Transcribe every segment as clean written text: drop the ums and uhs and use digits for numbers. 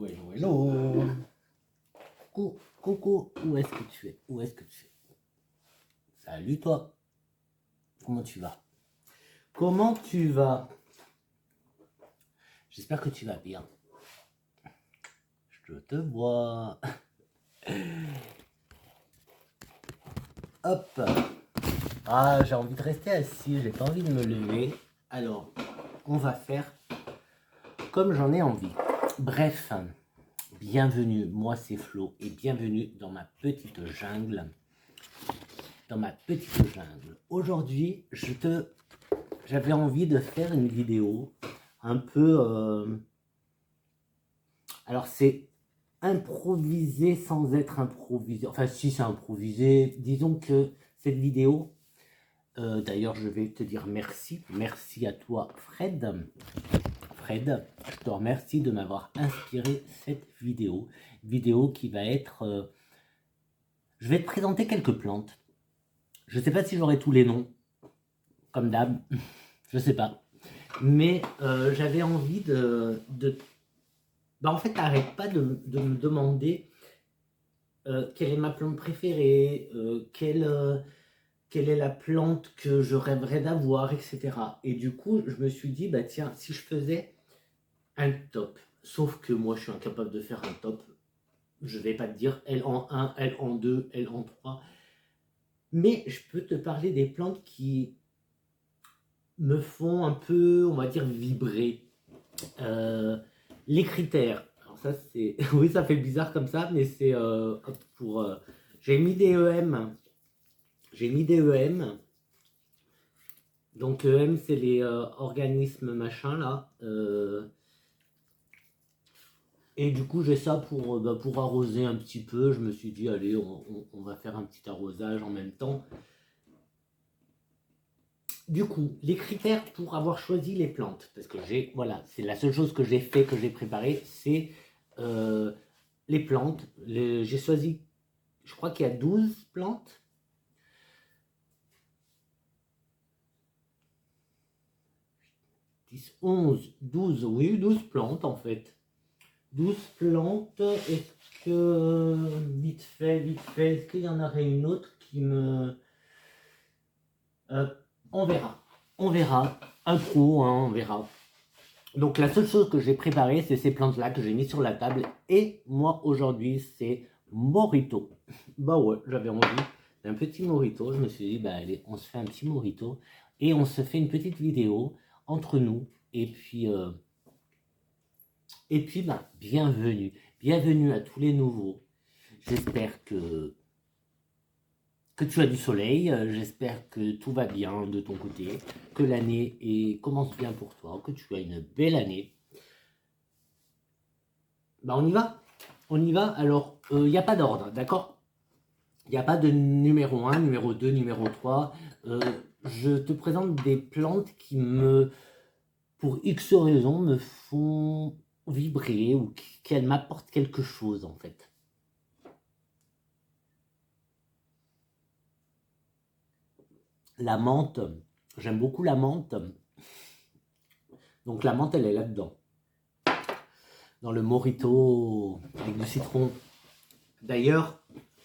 hello, hello. Coucou, coucou, où est-ce que tu es? Où est-ce que tu es? Salut toi. Comment tu vas? Comment tu vas? J'espère que tu vas bien. Je te vois. Hop. Ah, j'ai envie de rester assis, j'ai pas envie de me lever. Alors, on va faire comme j'en ai envie. Bref, bienvenue, moi c'est Flo et bienvenue dans ma petite jungle. Aujourd'hui, j'avais envie de faire une vidéo un peu... Alors c'est improvisé sans être improvisé. Enfin si c'est improvisé, disons que cette vidéo... D'ailleurs, je vais te dire merci. Merci à toi, Fred. Fred, je te remercie de m'avoir inspiré cette vidéo. Vidéo qui va être... je vais te présenter quelques plantes. Je ne sais pas si j'aurai tous les noms, comme d'hab. Je sais pas. Mais j'avais envie Bah, en fait, t'arrêtes pas de me demander quelle est ma plante préférée, quelle est la plante que je rêverais d'avoir, etc. Et du coup, je me suis dit, bah tiens, si je faisais un top, sauf que moi, je suis incapable de faire un top, je vais pas te dire elle en 1, elle en 2, elle en 3, mais je peux te parler des plantes qui me font un peu, on va dire, vibrer. Les critères. Alors ça, c'est... oui, ça fait bizarre comme ça, mais c'est pour... j'ai mis des EM. J'ai mis des EM. Donc EM, c'est les organismes machin, là. Et du coup, j'ai ça pour arroser un petit peu. Je me suis dit, allez, on va faire un petit arrosage en même temps. Du coup, les critères pour avoir choisi les plantes, parce que voilà, c'est la seule chose que j'ai fait, que j'ai préparé, c'est les plantes. J'ai choisi, je crois qu'il y a 12 plantes. 10, 11, 12, oui, 12 plantes en fait. 12 plantes, est-ce que, vite fait, est-ce qu'il y en aurait une autre qui me... on verra, un coup, hein, on verra. Donc la seule chose que j'ai préparée, c'est ces plantes-là que j'ai mis sur la table. Et moi, aujourd'hui, c'est mojito. Bah ouais, j'avais envie d'un petit mojito. Je me suis dit, bah allez, on se fait un petit mojito. Et on se fait une petite vidéo entre nous. Et puis bah, bienvenue. Bienvenue à tous les nouveaux. J'espère que tu as du soleil. J'espère que tout va bien de ton côté. Que l'année commence bien pour toi. Que tu as une belle année. Bah on y va. On y va. Alors, il n'y a pas d'ordre, d'accord? Il n'y a pas de numéro 1, numéro 2, numéro 3. Je te présente des plantes qui pour X raisons, me font vibrer ou qu'elles m'apportent quelque chose, en fait. La menthe, j'aime beaucoup la menthe. Donc la menthe, elle est là-dedans. Dans le mojito avec du citron. D'ailleurs,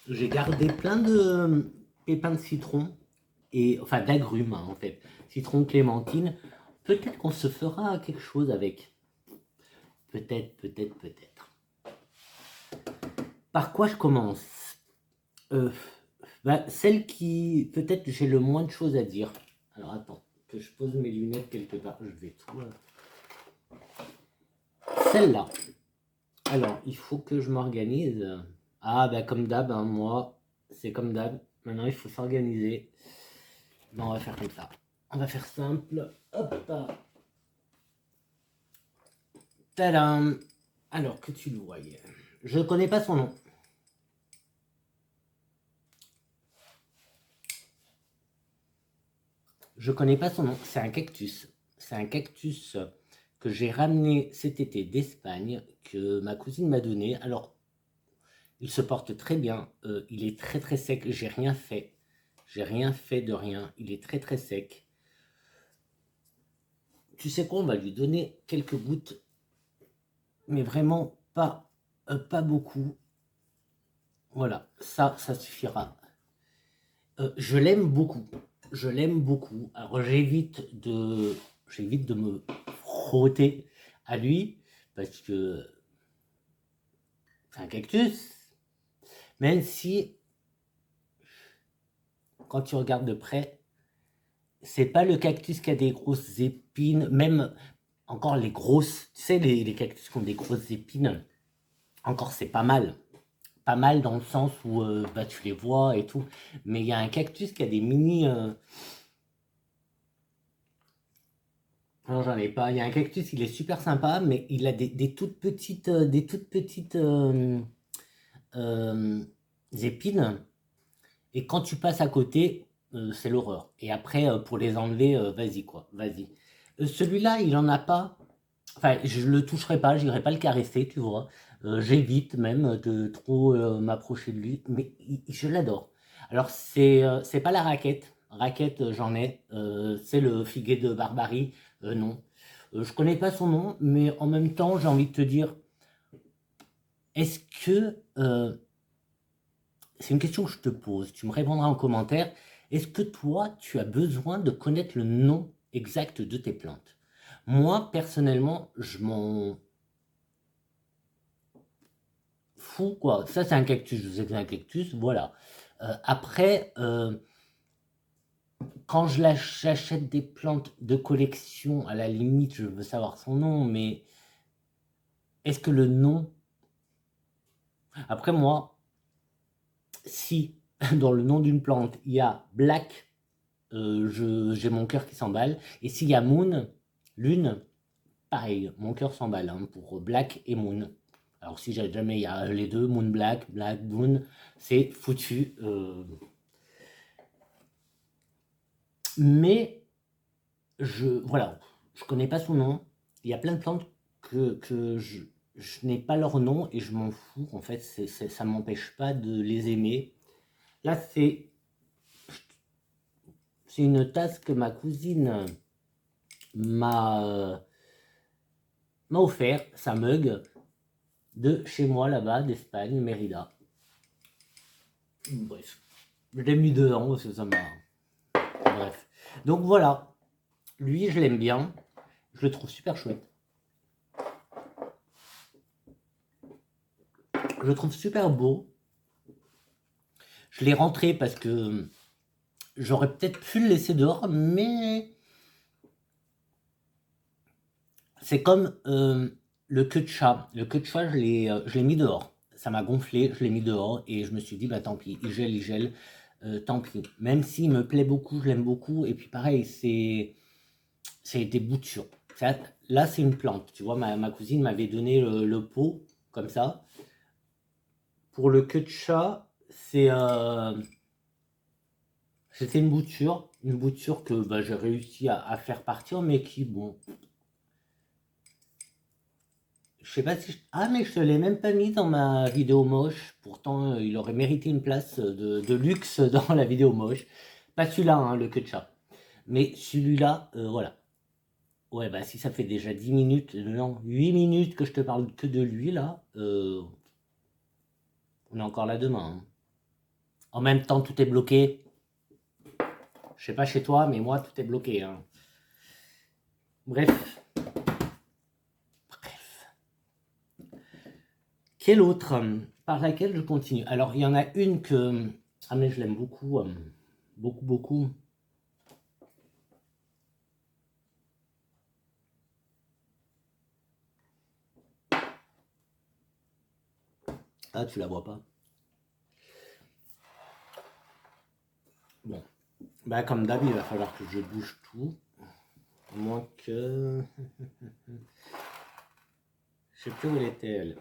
j'ai gardé plein de pépins de citron, enfin d'agrumes hein, en fait. Citron, clémentine. Peut-être qu'on se fera quelque chose avec. Peut-être. Par quoi je commence? Celle qui, peut-être j'ai le moins de choses à dire. Alors attends, que je pose mes lunettes quelque part. Je vais tout... Celle-là. Alors, il faut que je m'organise. Ah, bah comme d'hab, hein, moi, c'est comme d'hab. Maintenant, il faut s'organiser. Bon, on va faire comme ça. On va faire simple. Hop. Tadam. Alors, que tu le voyais. Je ne connais pas son nom. Je connais pas son nom. C'est un cactus. C'est un cactus que j'ai ramené cet été d'Espagne, que ma cousine m'a donné. Alors, il se porte très bien. Il est très très sec. J'ai rien fait. J'ai rien fait de rien. Il est très très sec. Tu sais quoi, on va lui donner quelques gouttes. Mais vraiment pas beaucoup. Voilà, ça suffira. Je l'aime beaucoup. Je l'aime beaucoup. Alors j'évite de me frotter à lui parce que c'est un cactus. Même si, quand tu regardes de près, c'est pas le cactus qui a des grosses épines, même encore les grosses, tu sais, les cactus qui ont des grosses épines, encore c'est pas mal. Pas mal dans le sens où bah, tu les vois et tout. Mais il y a un cactus qui a des mini. Non, j'en ai pas. Il y a un cactus, il est super sympa, mais il a des toutes petites, euh, épines. Et quand tu passes à côté, c'est l'horreur. Et après, pour les enlever, vas-y quoi, vas-y. Celui-là, il en a pas. Enfin, je le toucherai pas, j'irai pas le caresser, tu vois. J'évite même de trop m'approcher de lui, mais je l'adore. Alors, c'est pas la raquette. Raquette, j'en ai. C'est le figuier de Barbarie. Non. Je connais pas son nom, mais en même temps, j'ai envie de te dire, est-ce que c'est une question que je te pose, tu me répondras en commentaire. Est-ce que toi, tu as besoin de connaître le nom exact de tes plantes? Moi, personnellement, je m'en fous, quoi. Ça, c'est un cactus, je sais que c'est un cactus, voilà. Après, quand j'achète des plantes de collection, à la limite, je veux savoir son nom, mais est-ce que le nom... Après, moi, si dans le nom d'une plante, il y a Black, j'ai mon cœur qui s'emballe. Et s'il y a Moon, Lune, pareil, mon cœur s'emballe hein, pour Black et Moon. Alors si jamais il y a les deux, Moon Black, Black Moon, c'est foutu. Mais voilà, je connais pas son nom. Il y a plein de plantes que je n'ai pas leur nom et je m'en fous. En fait, ça m'empêche pas de les aimer. Là, c'est une tasse que ma cousine m'a offert, sa mug de chez moi là-bas, d'Espagne, Mérida. Bref, je l'ai mis dedans parce que ça m'a... Bref. Donc voilà, lui je l'aime bien, je le trouve super chouette. Je le trouve super beau. Je l'ai rentré parce que j'aurais peut-être pu le laisser dehors, mais c'est comme le queue de chat. Le queue de chat, je l'ai mis dehors. Ça m'a gonflé, je l'ai mis dehors et je me suis dit, bah tant pis, il gèle, tant pis. Même s'il me plaît beaucoup, je l'aime beaucoup. Et puis pareil, c'est des boutures. Là, c'est une plante. Tu vois, ma cousine m'avait donné le pot, comme ça. Pour le queue de chat, c'était une bouture. Une bouture que bah, j'ai réussi à faire partir, mais qui, bon... Je sais pas si... Ah, mais je te l'ai même pas mis dans ma vidéo moche. Pourtant, il aurait mérité une place de luxe dans la vidéo moche. Pas celui-là, hein, le queue de chat. Mais celui-là, voilà. Ouais, bah si ça fait déjà 10 minutes, non, 8 minutes que je te parle que de lui, là, on est encore là demain. Hein. En même temps, tout est bloqué. Je sais pas chez toi, mais moi, tout est bloqué. Hein. Bref. Quelle autre par laquelle je continue? Alors, il y en a une que... Ah, mais je l'aime beaucoup. Beaucoup, beaucoup. Ah, tu la vois pas. Bon. Bah, comme d'hab, il va falloir que je bouge tout. À moins que... Je sais plus où elle était, elle.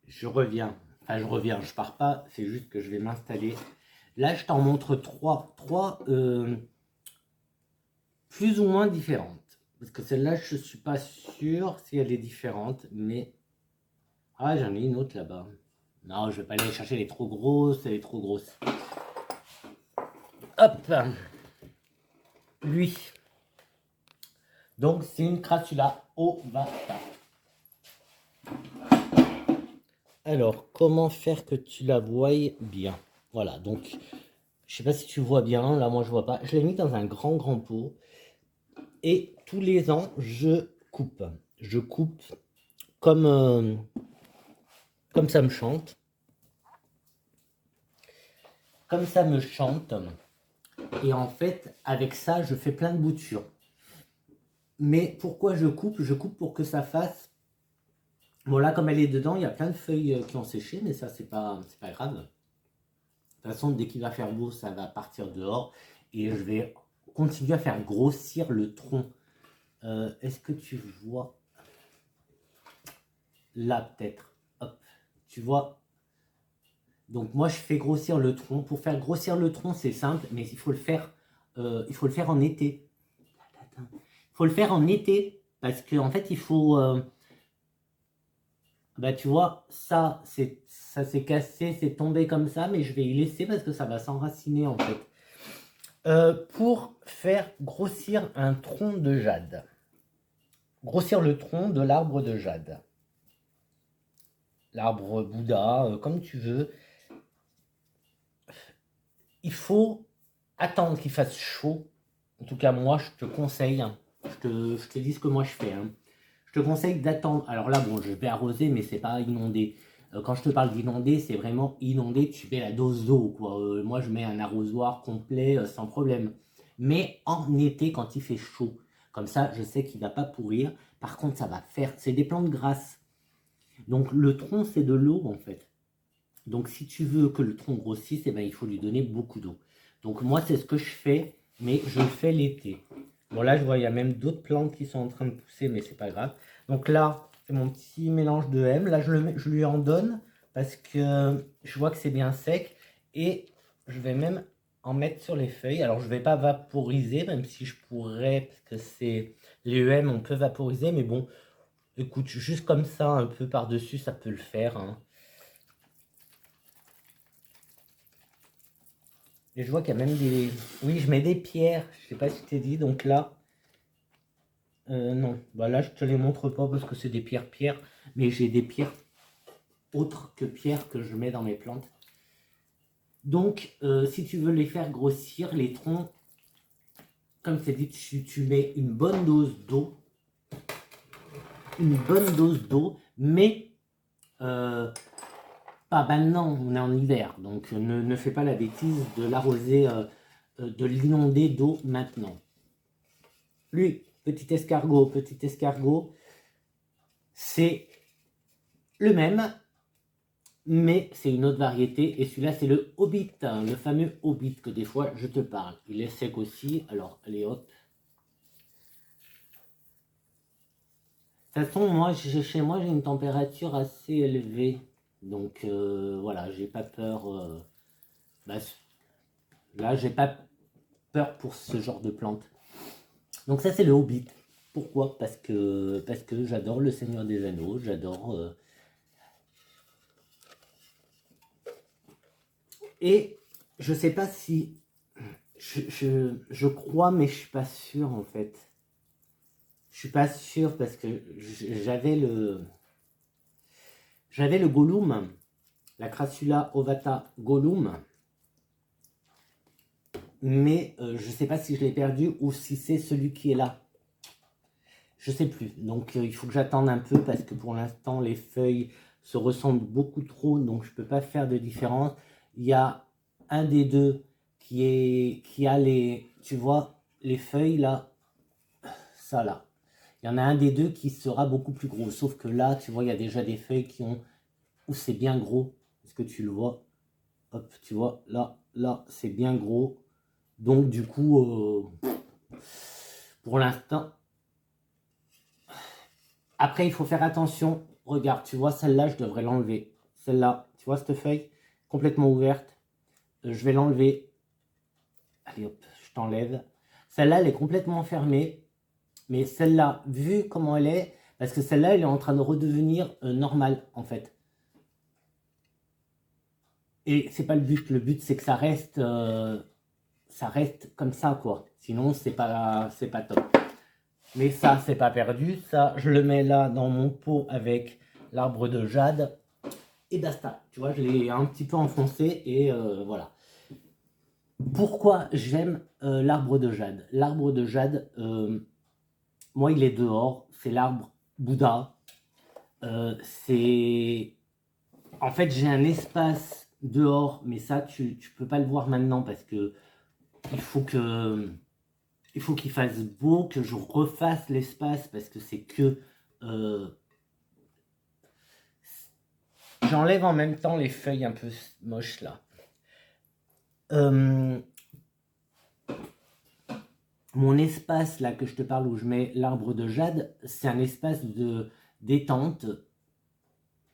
Je reviens. Enfin, je reviens. Je pars pas. C'est juste que je vais m'installer. Là, je t'en montre trois plus ou moins différentes. Parce que celle-là, je suis pas sûr si elle est différente. Mais... Ah, j'en ai une autre là-bas. Non, je vais pas aller chercher. Elle est trop grosse. Elle est trop grosse. Hop. lui. Donc c'est une Crassula ovata. Alors, comment faire que tu la voies bien? Voilà, donc, je sais pas si tu vois bien, là moi je vois pas. Je l'ai mis dans un grand pot. Et tous les ans, je coupe. Je coupe comme ça me chante. Comme ça me chante. Et en fait, avec ça, je fais plein de boutures. Mais pourquoi je coupe? Je coupe pour que ça fasse... Bon là, comme elle est dedans, il y a plein de feuilles qui ont séché, mais ça, c'est pas grave. De toute façon, dès qu'il va faire beau, ça va partir dehors. Et je vais continuer à faire grossir le tronc. Est-ce que tu vois? Là, peut-être. Hop. Tu vois? Donc moi, je fais grossir le tronc. Pour faire grossir le tronc, c'est simple, mais il faut le faire en été. Il faut le faire en été, parce qu'en fait, il faut... bah tu vois, ça s'est cassé, c'est tombé comme ça, mais je vais y laisser parce que ça va s'enraciner en fait. Pour faire grossir un tronc de jade. Grossir le tronc de l'arbre de jade. L'arbre Bouddha, comme tu veux. Il faut attendre qu'il fasse chaud. En tout cas, moi, je te conseille, hein, je te dis ce que moi je fais. Hein. Je te conseille d'attendre. Alors là, bon, je vais arroser, mais c'est pas inondé. Quand je te parle d'inonder, c'est vraiment inondé. Tu mets la dose d'eau, quoi. Moi, je mets un arrosoir complet sans problème. Mais en été, quand il fait chaud, comme ça, je sais qu'il va pas pourrir. Par contre, ça va faire. C'est des plantes grasses. Donc le tronc, c'est de l'eau en fait. Donc si tu veux que le tronc grossisse, eh ben, il faut lui donner beaucoup d'eau. Donc moi, c'est ce que je fais, mais je le fais l'été. Bon là, je vois, il y a même d'autres plantes qui sont en train de pousser, mais c'est pas grave. Donc là, c'est mon petit mélange de M. Là, je lui en donne parce que je vois que c'est bien sec. Et je vais même en mettre sur les feuilles. Alors, je ne vais pas vaporiser, même si je pourrais, parce que c'est les EM, on peut vaporiser. Mais bon, écoute, juste comme ça, un peu par-dessus, ça peut le faire. Hein. Et je vois qu'il y a même des... Oui, je mets des pierres. Je sais pas si je t'ai dit. Donc là... non. Bah là, je te les montre pas parce que c'est des pierres. Mais j'ai des pierres autres que pierres que je mets dans mes plantes. Donc, si tu veux les faire grossir, les troncs, comme c'est dit, tu mets une bonne dose d'eau. Une bonne dose d'eau. Mais... pas maintenant, on est en hiver. Donc, ne fais pas la bêtise de l'arroser... de l'inonder d'eau maintenant. Lui, petit escargot, c'est le même, mais c'est une autre variété. Et celui-là, c'est le Hobbit, hein, le fameux Hobbit que des fois je te parle. Il est sec aussi, alors allez hop. De toute façon, moi, chez moi, j'ai une température assez élevée. Donc voilà, j'ai pas peur. Bah, là, j'ai pas peur pour ce genre de plante. Donc ça, c'est le Hobbit. Pourquoi? Parce que j'adore le Seigneur des Anneaux, j'adore... Et je sais pas si... Je crois, mais je suis pas sûr en fait. Je suis pas sûr parce que j'avais le Gollum, la Crassula ovata Gollum, mais je sais pas si je l'ai perdu ou si c'est celui qui est là. Je sais plus. Donc il faut que j'attende un peu parce que pour l'instant les feuilles se ressemblent beaucoup trop, donc je peux pas faire de différence. Il y a un des deux qui a les, tu vois, les feuilles là, ça là. Il y en a un des deux qui sera beaucoup plus gros. Sauf que là, tu vois, il y a déjà des feuilles qui ont... où c'est bien gros. Est-ce que tu le vois? Hop, tu vois, là, c'est bien gros. Donc, du coup, pour l'instant... Après, il faut faire attention. Regarde, tu vois, celle-là, je devrais l'enlever. Celle-là, tu vois cette feuille complètement ouverte. Je vais l'enlever. Allez, hop, je t'enlève. Celle-là, elle est complètement fermée. Mais celle-là, vu comment elle est, parce que celle-là, elle est en train de redevenir normale, en fait. Et c'est pas le but. Le but, c'est que ça reste ça reste comme ça, quoi. Sinon, c'est pas top. Mais ça, c'est pas perdu. Ça, je le mets là dans mon pot avec l'arbre de jade. Et basta. Tu vois, je l'ai un petit peu enfoncé et voilà. Pourquoi j'aime l'arbre de jade? L'arbre de jade, moi, il est dehors. C'est l'arbre Bouddha. C'est... En fait, j'ai un espace dehors, mais ça, tu peux pas le voir maintenant parce que il faut qu'il fasse beau, que je refasse l'espace parce que c'est que... J'enlève en même temps les feuilles un peu moches là. Mon espace là que je te parle où je mets l'arbre de jade, c'est un espace de détente,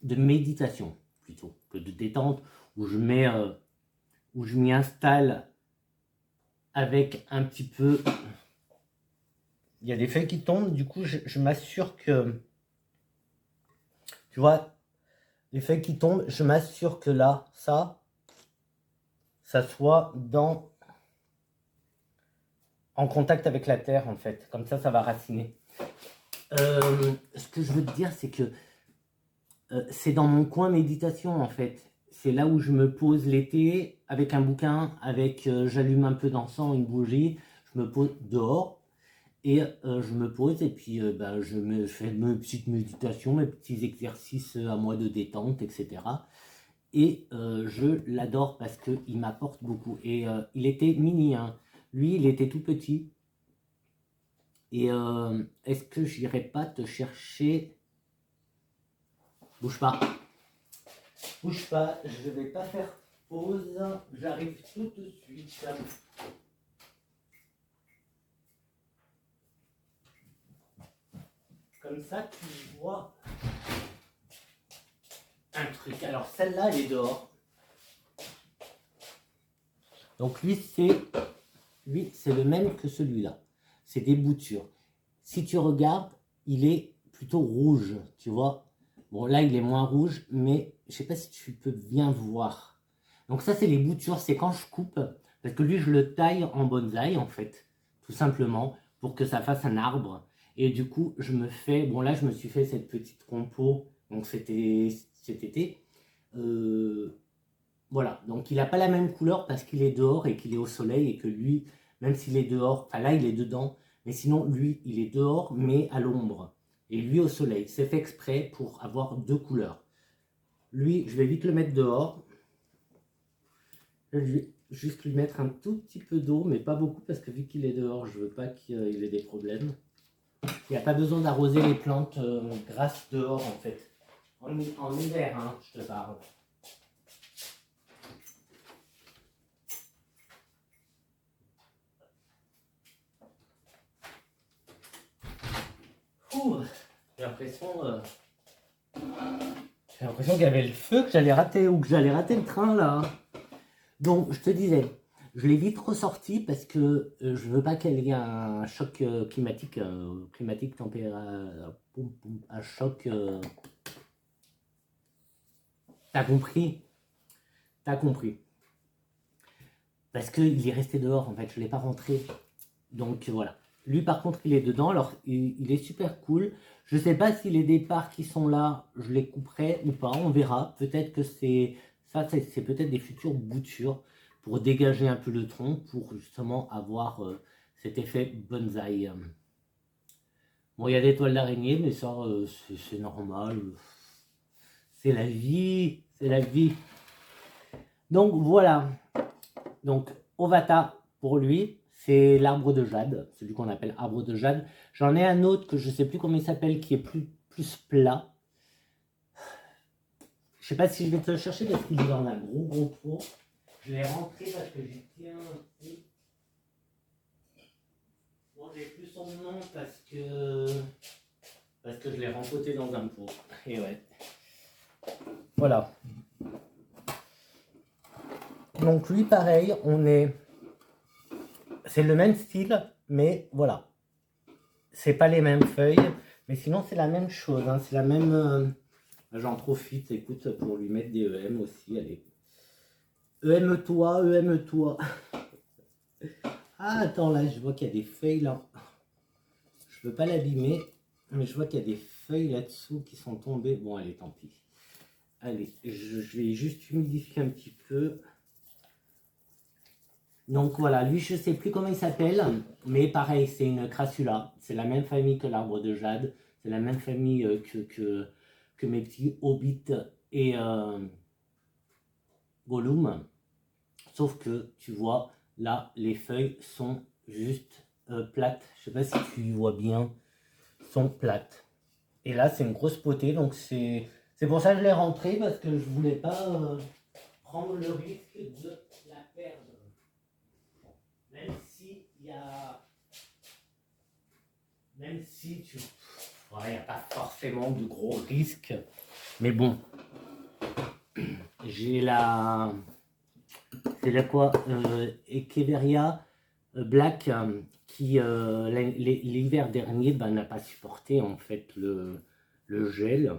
de méditation plutôt que de détente, où je mets, où je m'y installe avec un petit peu. Il y a des feuilles qui tombent, du coup je m'assure que, tu vois, les feuilles qui tombent, je m'assure que là, ça soit en contact avec la terre en fait, comme ça va raciner. Ce que je veux te dire, c'est que c'est dans mon coin méditation en fait. C'est là où je me pose l'été avec un bouquin, avec j'allume un peu d'encens, une bougie, je me pose dehors et je me pose et puis je fais mes petites méditations, mes petits exercices à moi de détente, etc. Et je l'adore parce qu'il m'apporte beaucoup. Et il était mini, hein. Lui, il était tout petit. Et est-ce que j'irai pas te chercher? Bouge pas. Bouge pas, je vais pas faire pause. J'arrive tout de suite. Comme ça, tu vois un truc. Alors, celle-là, elle est dehors. Donc, lui, c'est le même que celui-là. C'est des boutures. Si tu regardes, il est plutôt rouge, tu vois. Bon, là, il est moins rouge, mais je sais pas si tu peux bien voir. Donc ça, c'est les boutures, c'est quand je coupe, parce que lui, je le taille en bonsaï, en fait, tout simplement, pour que ça fasse un arbre. Et du coup, je me fais, bon là, je me suis fait cette petite compo, donc c'était cet été. Voilà, donc il n'a pas la même couleur parce qu'il est dehors et qu'il est au soleil et que lui, même s'il est dehors, enfin là, il est dedans, mais sinon, lui, il est dehors, mais à l'ombre. Et lui au soleil. C'est fait exprès pour avoir deux couleurs. Lui, je vais vite le mettre dehors. Je vais juste lui mettre un tout petit peu d'eau, mais pas beaucoup parce que vu qu'il est dehors, je veux pas qu'il ait des problèmes. Il n'y a pas besoin d'arroser les plantes grasses dehors en fait. En hiver, hein, je te parle. J'ai l'impression qu'il y avait le feu, que j'allais rater, ou que j'allais rater le train là. Donc, je te disais, je l'ai vite ressorti parce que je veux pas qu'il y ait un choc climatique, un choc. T'as compris? T'as compris. Parce qu'il est resté dehors en fait, je l'ai pas rentré. Donc voilà. Lui par contre, il est dedans, alors il est super cool. Je sais pas si les départs qui sont là, je les couperai ou pas, on verra. Peut-être que c'est peut-être des futures boutures pour dégager un peu le tronc, pour justement avoir cet effet bonsaï. Bon, il y a des toiles d'araignée, mais ça, c'est normal. C'est la vie, c'est la vie. Donc voilà. Donc Ovata, pour lui, c'est l'arbre de jade, celui qu'on appelle arbre de jade. J'en ai un autre que je ne sais plus comment il s'appelle, qui est plus plat. Je ne sais pas si je vais te le chercher parce qu'il est dans un gros pot. Je l'ai rentré parce que j'y tiens aussi. Bon, j'ai plus son nom parce que je l'ai rempoté dans un pot. Et ouais. Voilà. Donc lui, pareil, c'est le même style, mais voilà. C'est pas les mêmes feuilles, mais sinon c'est la même chose. Hein. C'est la même. J'en profite, écoute, pour lui mettre des EM aussi. Allez. EM-toi, EM-toi. Ah, attends, là, je vois qu'il y a des feuilles là. Je veux pas l'abîmer, mais je vois qu'il y a des feuilles là-dessous qui sont tombées. Bon, allez, tant pis. Allez, je vais juste humidifier un petit peu. Donc voilà, lui, je sais plus comment il s'appelle, mais pareil, c'est une crassula. C'est la même famille que l'arbre de jade. C'est la même famille que mes petits hobbits et Gollum. Sauf que, tu vois, là, les feuilles sont juste plates. Je sais pas si tu vois bien, sont plates. Et là, c'est une grosse potée, donc c'est pour ça que je l'ai rentrée, parce que je voulais pas prendre le risque de la perdre. Même si il y a... Même si tu... Ouais, il n'y a pas forcément de gros risques. Mais bon, j'ai la... C'est la quoi Echeveria Black qui, l'hiver dernier, n'a pas supporté en fait le gel.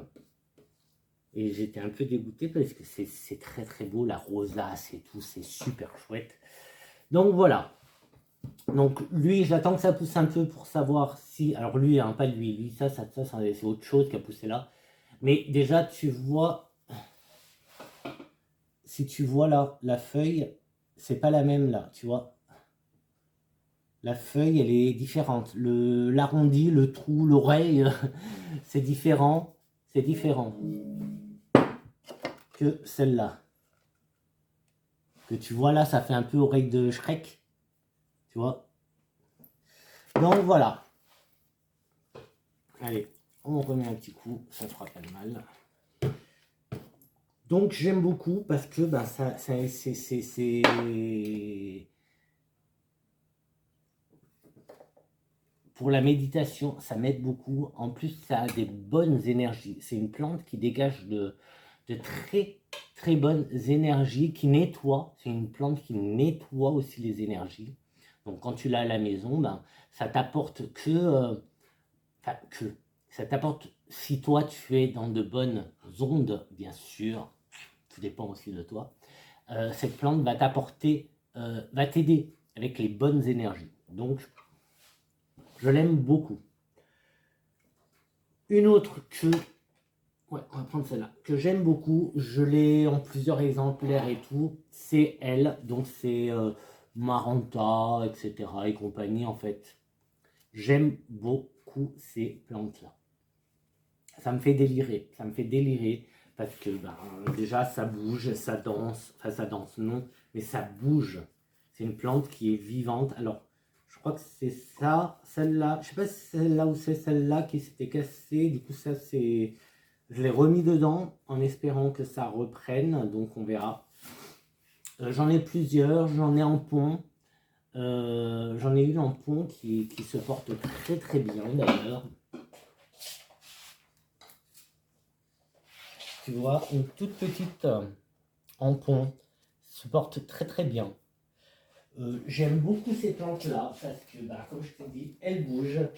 Et j'étais un peu dégoûté parce que c'est très très beau, la rosace et tout, c'est super chouette. Donc voilà. Donc lui, j'attends que ça pousse un peu pour savoir si... Alors lui, hein, pas lui, ça c'est autre chose qui a poussé là. Mais déjà, tu vois... Si tu vois là, la feuille, c'est pas la même là, tu vois. La feuille, elle est différente. L'arrondi, le trou, l'oreille, c'est différent. C'est différent que celle-là. Que tu vois là, ça fait un peu oreille de Shrek. Tu vois. Donc voilà. Allez, on remet un petit coup, ça fera pas de mal. Donc j'aime beaucoup parce que c'est pour la méditation, ça m'aide beaucoup. En plus, ça a des bonnes énergies. C'est une plante qui dégage de très très bonnes énergies, qui nettoie. C'est une plante qui nettoie aussi les énergies. Donc quand tu l'as à la maison, ça t'apporte ça t'apporte, si toi tu es dans de bonnes ondes, bien sûr, tout dépend aussi de toi, cette plante va t'apporter, va t'aider avec les bonnes énergies. Donc, je l'aime beaucoup. Une autre ouais, on va prendre celle-là, que j'aime beaucoup, je l'ai en plusieurs exemplaires et tout, c'est elle, donc c'est Maranta, etc. et compagnie en fait. J'aime beaucoup ces plantes-là. Ça me fait délirer parce que déjà ça bouge, ça danse, enfin ça danse non, mais ça bouge. C'est une plante qui est vivante. Alors, je crois que c'est ça, celle-là, je sais pas si c'est celle-là ou c'est celle-là qui s'était cassée, du coup ça c'est... Je l'ai remis dedans en espérant que ça reprenne, donc on verra. J'en ai plusieurs, j'en ai en pont. J'en ai une en pont qui se porte très très bien d'ailleurs. Tu vois, une toute petite en pont se porte très très bien. J'aime beaucoup ces plantes-là parce que, comme je t'ai dit, elles bougent.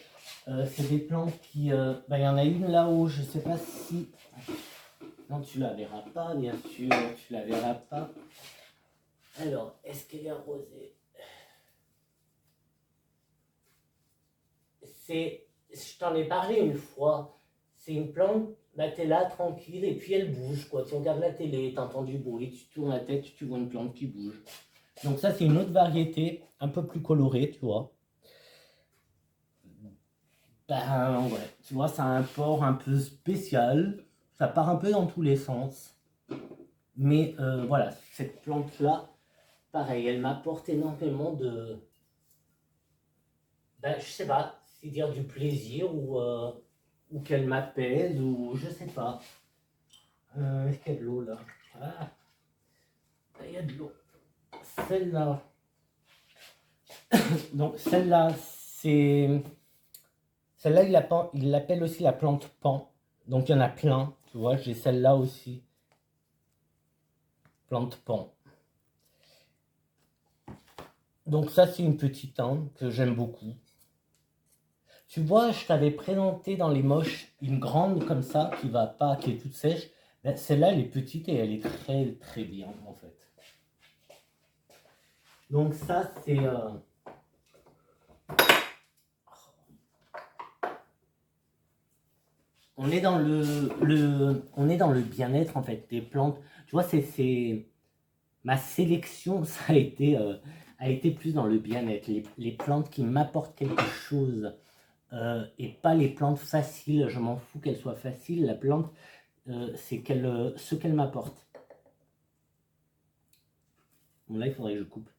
C'est des plantes qui... il y en a une là-haut, je ne sais pas si... Non, tu la verras pas, bien sûr, tu la verras pas. Alors, est-ce qu'elle est arrosée? Je t'en ai parlé une fois, c'est une plante, t'es là tranquille et puis elle bouge, quoi. Tu regardes la télé, tu entends du bruit, tu tournes la tête, tu vois une plante qui bouge. Donc ça, c'est une autre variété, un peu plus colorée, tu vois. Ouais, tu vois, ça a un port un peu spécial, ça part un peu dans tous les sens. Mais voilà, cette plante-là, pareil, elle m'apporte énormément de... je sais pas, c'est dire du plaisir ou qu'elle m'apaise ou je sais pas. Est-ce qu'il y a de l'eau là? Ah, il y a de l'eau. Celle-là. Donc celle-là, c'est... Celle-là, il l'appelle aussi la plante pan. Donc il y en a plein, tu vois, j'ai celle-là aussi. Plante pan. Donc ça, c'est une petite que j'aime beaucoup. Tu vois, je t'avais présenté dans les moches une grande comme ça, qui va pas, qui est toute sèche. Celle-là, elle est petite et elle est très très bien en fait. Donc ça, c'est est dans on est dans le bien-être en fait. Les plantes, tu vois, ma sélection, ça a été plus dans le bien-être. Les plantes qui m'apportent quelque chose et pas les plantes faciles. Je m'en fous qu'elles soient faciles. La plante, c'est ce qu'elle m'apporte. Bon, là, il faudrait que je coupe.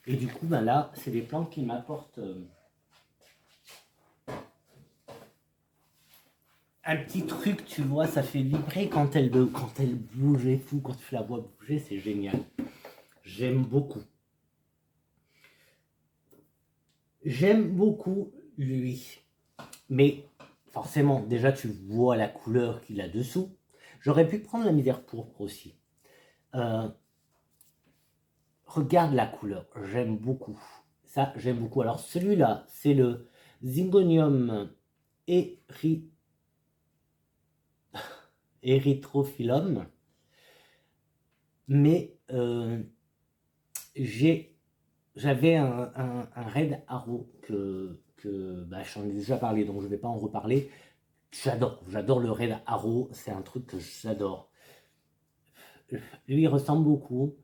Et du coup, ben là, c'est des plantes qui m'apportent un petit truc, tu vois, ça fait vibrer quand elle bouge et tout, quand tu la vois bouger, c'est génial. J'aime beaucoup. J'aime beaucoup lui. Mais forcément, déjà, tu vois la couleur qu'il a dessous. J'aurais pu prendre la misère pourpre aussi. Regarde la couleur, j'aime beaucoup. Ça, j'aime beaucoup. Alors, celui-là, c'est le Zingonium erythrophyllum. Mais j'avais un Red Arrow que bah, j'en ai déjà parlé, donc je ne vais pas en reparler. J'adore le Red Arrow, c'est un truc que j'adore. Lui, il ressemble beaucoup.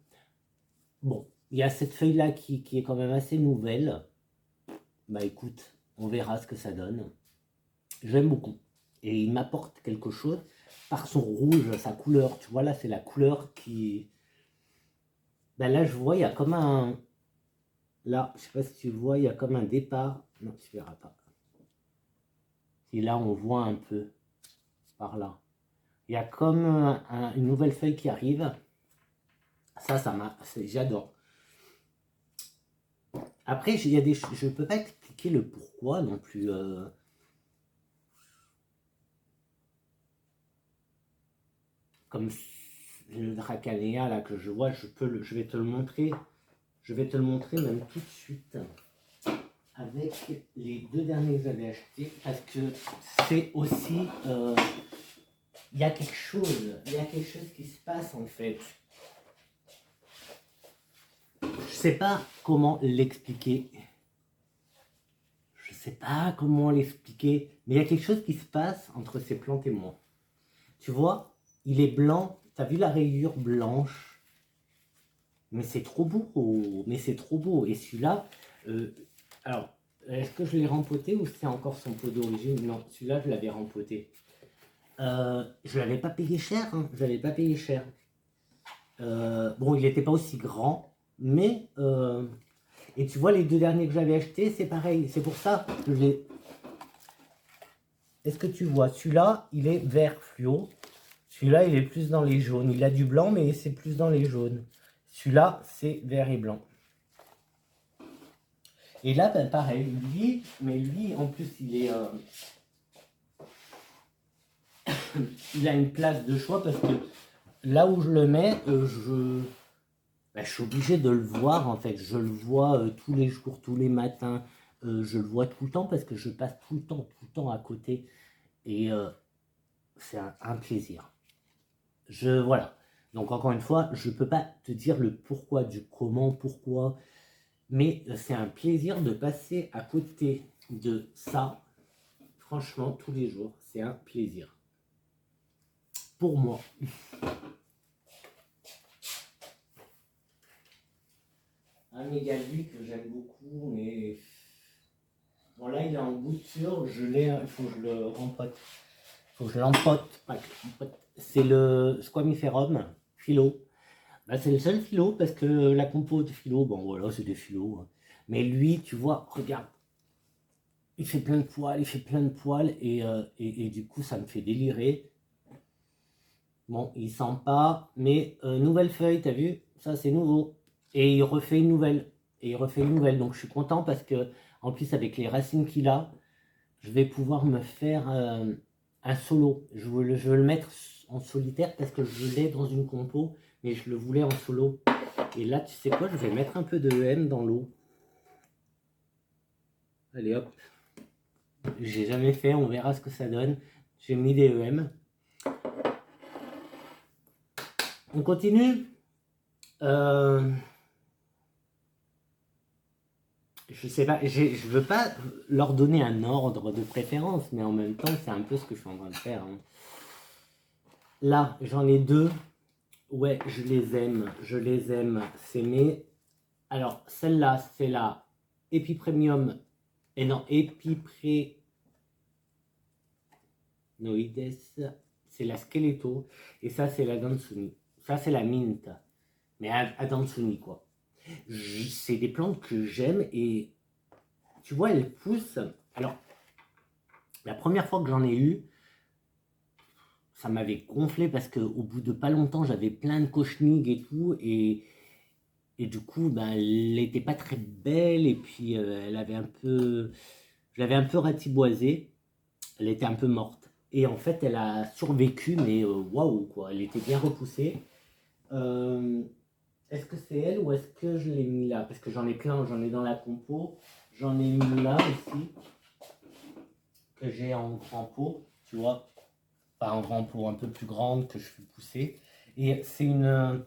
Bon, il y a cette feuille-là qui est quand même assez nouvelle. Bah écoute, on verra ce que ça donne. J'aime beaucoup. Et il m'apporte quelque chose par son rouge, sa couleur. Tu vois, là, c'est la couleur qui... Bah là, je vois, il y a comme un... Là, je sais pas si tu le vois, il y a comme un départ. Non, tu verras pas. Et là, on voit un peu par là. Il y a comme une nouvelle feuille qui arrive. J'adore. Après, il y a je peux pas expliquer le pourquoi non plus. Comme le Dracanéa là que je vois, je vais te le montrer. Je vais te le montrer même tout de suite avec les deux derniers que j'avais achetés parce que c'est aussi il y a quelque chose qui se passe en fait. Je sais pas comment l'expliquer. Je sais pas comment l'expliquer, mais il y a quelque chose qui se passe entre ces plantes et moi. Tu vois, il est blanc, t'as vu la rayure blanche? Mais c'est trop beau, mais c'est trop beau. Et celui-là, alors, est-ce que je l'ai rempoté ou c'est encore son pot d'origine? Non, celui-là, je l'avais rempoté. Je l'avais pas payé cher, hein, je l'avais pas payé cher. Bon, il n'était pas aussi grand, mais... et tu vois, les deux derniers que j'avais achetés, c'est pareil. C'est pour ça que je l'ai... Est-ce que tu vois? Celui-là, il est vert fluo. Celui-là, il est plus dans les jaunes. Il a du blanc, mais c'est plus dans les jaunes. Celui-là, c'est vert et blanc. Et là, ben, pareil, lui, mais lui, en plus, il est... il a une place de choix parce que là où je le mets, ben, je suis obligé de le voir, en fait. Je le vois tous les jours, tous les matins. Je le vois tout le temps parce que je passe tout le temps à côté. Et c'est un plaisir. Voilà. Donc encore une fois, je ne peux pas te dire le pourquoi du comment, pourquoi, mais c'est un plaisir de passer à côté de ça. Franchement, tous les jours, c'est un plaisir. Pour moi. Un méga lui que j'aime beaucoup, mais bon là il est en bouture, il faut que je le rempote. Il faut que je l'empote. C'est le Squamiferum philo. Bah, c'est le seul philo parce que la compo de philo, bon voilà, c'est des philos. Hein. Mais lui, tu vois, regarde, il fait plein de poils, et du coup, ça me fait délirer. Bon, il sent pas, mais nouvelle feuille, t'as vu? Ça, c'est nouveau. Et il refait une nouvelle. Donc, je suis content parce que, en plus, avec les racines qu'il a, je vais pouvoir me faire un solo. Je veux le mettre en solitaire parce que je l'ai dans une compo, mais je le voulais en solo. Et là, tu sais quoi, je vais mettre un peu de EM dans l'eau. Allez hop. J'ai jamais fait, on verra ce que ça donne. J'ai mis des EM. On continue. Je sais pas, je veux pas leur donner un ordre de préférence, mais en même temps, c'est un peu ce que je suis en train de faire. Hein. là, j'en ai deux. Ouais, je les aime, je les aime. C'est mes... Alors, celle-là, c'est la Epipremium. Et non, Epiprenoides. C'est la Skeleto. Et ça, c'est la Dansuni. Ça, c'est la Mint. Mais à Dansuni, quoi. C'est des plantes que j'aime et tu vois, elles poussent. Alors, la première fois que j'en ai eu, ça m'avait gonflé parce qu'au bout de pas longtemps, j'avais plein de cochenilles et tout. Et du coup, ben, elle n'était pas très belle. Et puis, elle avait un peu. Je l'avais un peu ratiboisée. Elle était un peu morte. Et en fait, elle a survécu, mais waouh, quoi. Elle était bien repoussée. Est-ce que c'est elle ou est-ce que je l'ai mis là? Parce que j'en ai plein, j'en ai dans la compo. J'en ai mis là aussi, que j'ai en grand pot, tu vois. Pas en grand pot, un peu plus grande que je fais pousser. Et c'est une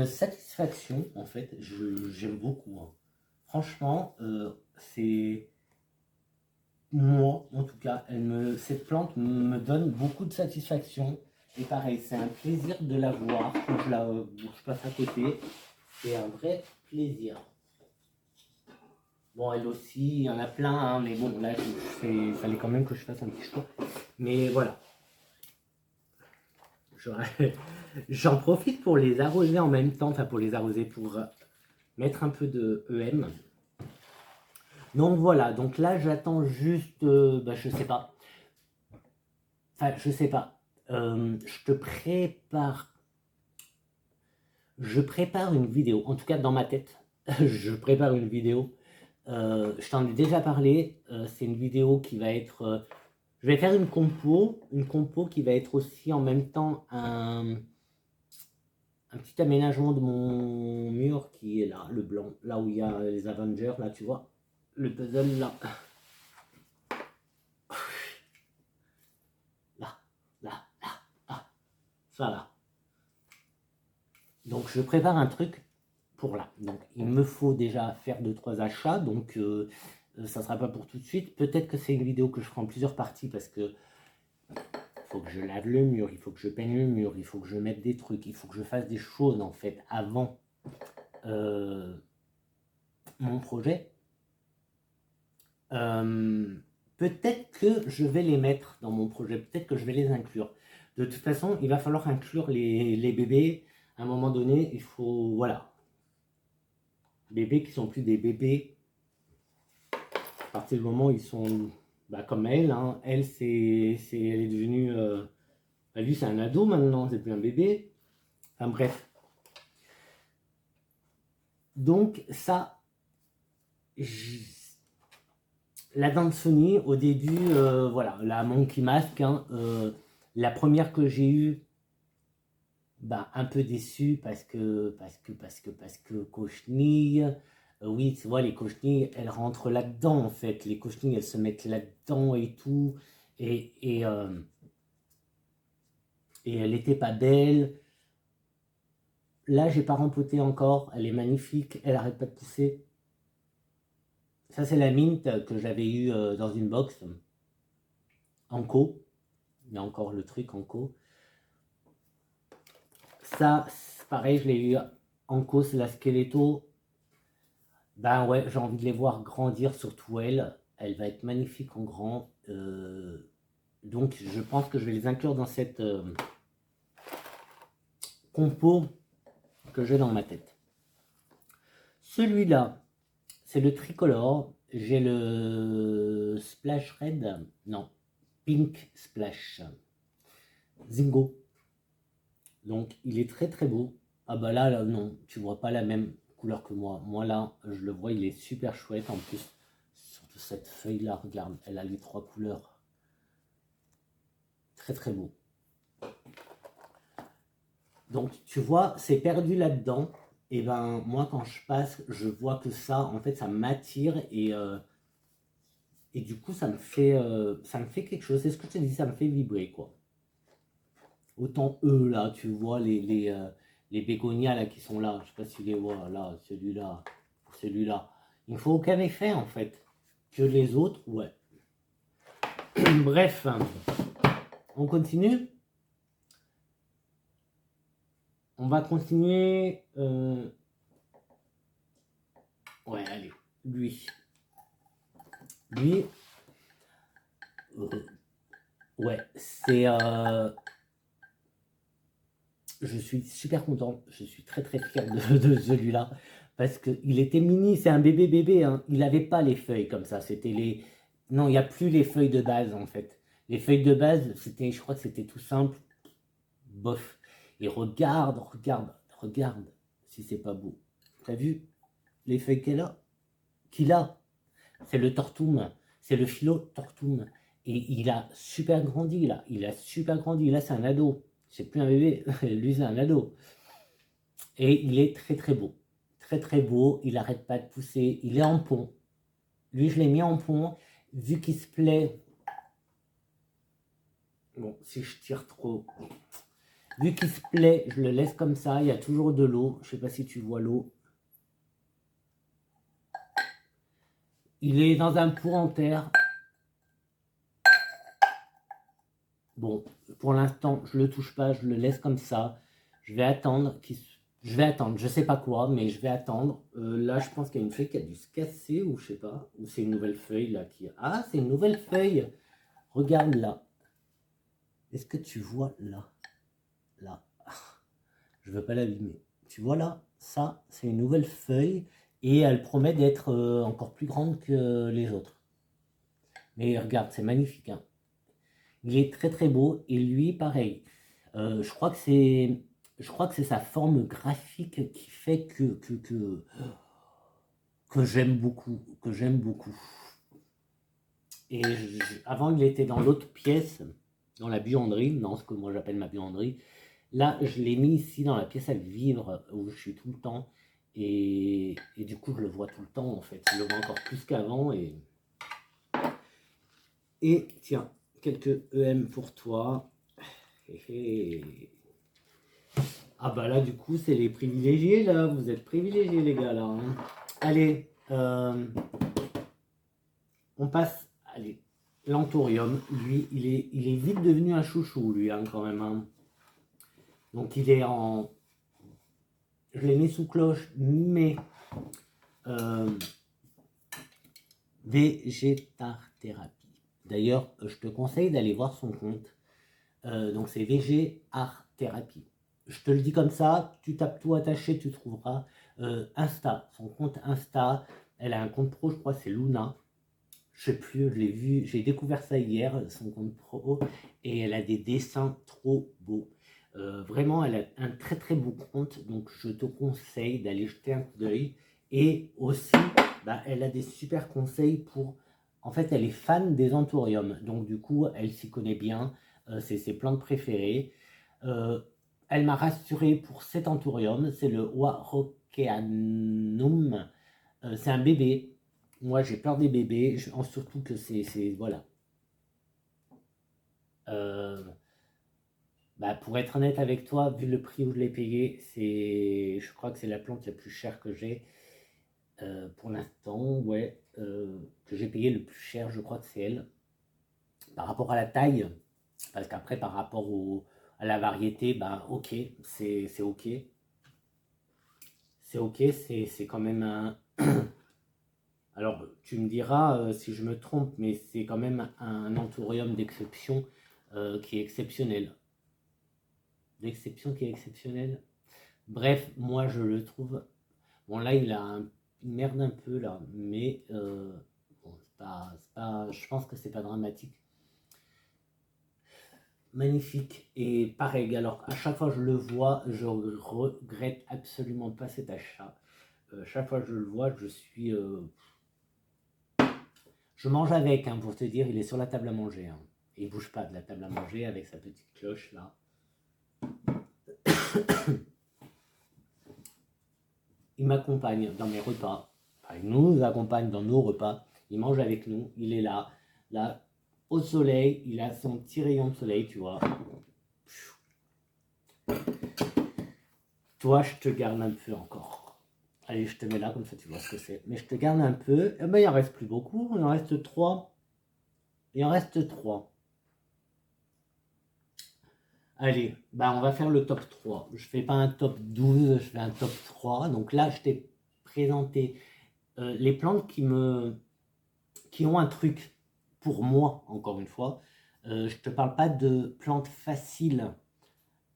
satisfaction, en fait. J'aime beaucoup. Hein. Franchement, c'est... Moi, en tout cas, cette plante me donne beaucoup de satisfaction. Et pareil, c'est un plaisir de la voir quand je passe à côté. C'est un vrai plaisir. Bon, elle aussi, il y en a plein, hein, mais bon, là, il fallait quand même que je fasse un petit choix. Mais voilà. J'en profite pour les arroser en même temps, enfin pour les arroser, pour mettre un peu de EM. Donc voilà, donc là, j'attends juste, je sais pas. Enfin, je sais pas. Je prépare une vidéo, en tout cas dans ma tête, je prépare une vidéo. Je t'en ai déjà parlé, c'est une vidéo qui va être... je vais faire une compo qui va être aussi en même temps un petit aménagement de mon mur qui est là, le blanc, là où il y a les Avengers, là tu vois, le puzzle là. Là, ça là. Donc je prépare un truc pour là. Donc il me faut déjà faire 2-3 achats, donc ça sera pas pour tout de suite. Peut-être que c'est une vidéo que je ferai en plusieurs parties parce que il faut que je lave le mur, il faut que je peigne le mur, il faut que je mette des trucs, il faut que je fasse des choses en fait avant mon projet. Peut-être que je vais les mettre dans mon projet, peut-être que je vais les inclure. De toute façon, il va falloir inclure les bébés. À un moment donné, il faut, voilà, bébés qui sont plus des bébés. À partir du moment où ils sont comme elle, hein. Elle, elle est devenue, lui c'est un ado maintenant, c'est plus un bébé. Enfin bref. Donc ça, la Dansoni, au début, voilà, la Monkey Mask, hein, la première que j'ai eue, un peu déçu parce que cochenille. Oui, tu vois, les cochenilles, elles rentrent là-dedans en fait. Les cochenilles, elles se mettent là-dedans et tout. Et elle n'était pas belle. Là, j'ai pas rempoté encore. Elle est magnifique. Elle arrête pas de pousser. Ça, c'est la mint que j'avais eue dans une box. Anko. Il y a encore le truc Anko. Ça, pareil, je l'ai eu Anko, c'est la Skeleto. Ben ouais, j'ai envie de les voir grandir, surtout elle. Elle va être magnifique en grand. Donc je pense que je vais les inclure dans cette compo que j'ai dans ma tête. Celui-là, c'est le tricolore. J'ai le Splash Red. Non, Pink Splash. Zingo. Donc il est très très beau. Ah bah là non, tu vois pas la même couleur que moi. Moi là, je le vois, il est super chouette en plus. Surtout cette feuille là, regarde, elle a les 3 couleurs. Très très beau. Donc tu vois, c'est perdu là-dedans. Et ben moi quand je passe, je vois que ça, en fait, ça m'attire et du coup ça me fait quelque chose. C'est ce que je te dis, ça me fait vibrer quoi. Autant eux là, tu vois les bégonias là qui sont là. Je sais pas si tu les vois là, celui-là, celui-là. Il ne faut aucun effet en fait. Que les autres, ouais. Bref, on continue. On va continuer. Ouais, allez, lui. Lui, ouais, c'est. Je suis super content. Je suis très très fier de celui-là. Parce qu'il était mini, c'est un bébé bébé. Hein. Il n'avait pas les feuilles comme ça. C'était les. Non, il n'y a plus les feuilles de base en fait. Les feuilles de base, c'était, je crois que c'était tout simple. Bof. Et regarde, regarde, regarde si c'est pas beau. T'as vu les feuilles qu'il a? C'est le tortoum. C'est le philo tortoum. Et il a super grandi là. Il a super grandi. Là, c'est un ado. C'est plus un bébé. Lui, c'est un ado. Et il est très très beau. Très très beau. Il n'arrête pas de pousser. Il est en pont. Lui, je l'ai mis en pont. Vu qu'il se plaît. Bon, si je tire trop. Vu qu'il se plaît, je le laisse comme ça. Il y a toujours de l'eau. Je sais pas si tu vois l'eau. Il est dans un pot en terre. Bon, pour l'instant, je le touche pas. Je le laisse comme ça. Je vais attendre qu'il se... Je vais attendre, je sais pas quoi, mais je vais attendre. Là, je pense qu'il y a une feuille qui a dû se casser, ou je sais pas. Ou c'est une nouvelle feuille là qui. Ah, c'est une nouvelle feuille. Regarde là. Est-ce que tu vois là? Là. Je veux pas l'abîmer. Tu vois là? Ça, c'est une nouvelle feuille. Et elle promet d'être encore plus grande que les autres. Mais regarde, c'est magnifique. Hein. Il est très très beau. Et lui, pareil. Je crois que c'est sa forme graphique qui fait que j'aime beaucoup. Que j'aime beaucoup. Et avant, il était dans l'autre pièce, dans la buanderie, dans ce que moi j'appelle ma buanderie. Là, je l'ai mis ici dans la pièce à vivre où je suis tout le temps. Et du coup, je le vois tout le temps en fait. Je le vois encore plus qu'avant. Et tiens, quelques EM pour toi. Ah bah là, du coup, c'est les privilégiés là. Vous êtes privilégiés les gars là. Hein. Allez, on passe. Allez, l'anthurium. Lui, il est vite devenu un chouchou lui hein, quand même. Hein. Donc il est en. Je l'ai mis sous cloche, mais Végétar Thérapie. D'ailleurs, je te conseille d'aller voir son compte. Donc c'est VG Art Thérapie. Je te le dis comme ça, tu tapes tout attaché, tu trouveras. Insta, son compte Insta. Elle a un compte pro, je crois, c'est Luna. Je sais plus, je l'ai vu, j'ai découvert ça hier, son compte pro, et elle a des dessins trop beaux. Vraiment, elle a un très très beau compte, donc je te conseille d'aller jeter un coup d'œil. Et aussi, bah, elle a des super conseils pour... En fait, elle est fan des anthuriums, donc du coup, elle s'y connaît bien, c'est ses plantes préférées. Elle m'a rassuré pour cet anthurium, c'est le Warokeanum. C'est un bébé. Moi, j'ai peur des bébés, surtout que c'est voilà. Euh, Bah, pour être honnête avec toi, vu le prix où je l'ai payé, je crois que c'est la plante la plus chère que j'ai pour l'instant, ouais, que j'ai payé le plus cher, je crois que c'est elle. Par rapport à la taille, parce qu'après, par rapport à la variété, bah, ok, c'est ok. C'est ok, c'est quand même un. Alors, tu me diras si je me trompe, mais c'est quand même un anthurium d'exception qui est exceptionnel. D'exception qui est exceptionnel. Bref, moi je le trouve. Bon, là, il merde un peu, là, mais bon, je pense que c'est pas dramatique. Magnifique. Et pareil, alors à chaque fois que je le vois, je regrette absolument pas cet achat. Chaque fois que je le vois, je suis. Je mange avec, hein, pour te dire, il est sur la table à manger. Hein. Il bouge pas de la table à manger avec sa petite cloche là. Il m'accompagne dans mes repas. Enfin, il nous accompagne dans nos repas. Il mange avec nous. Il est là, là, au soleil. Il a son petit rayon de soleil, tu vois. Toi, je te garde un peu encore. Allez, je te mets là, comme ça tu vois ce que c'est. Mais je te garde un peu. Eh ben, il en reste plus beaucoup. Il en reste 3. Il en reste 3. Allez, bah on va faire le top 3. Je fais pas un top 12, je fais un top 3. Donc là, je t'ai présenté les plantes qui ont un truc pour moi, encore une fois. Je te parle pas de plantes faciles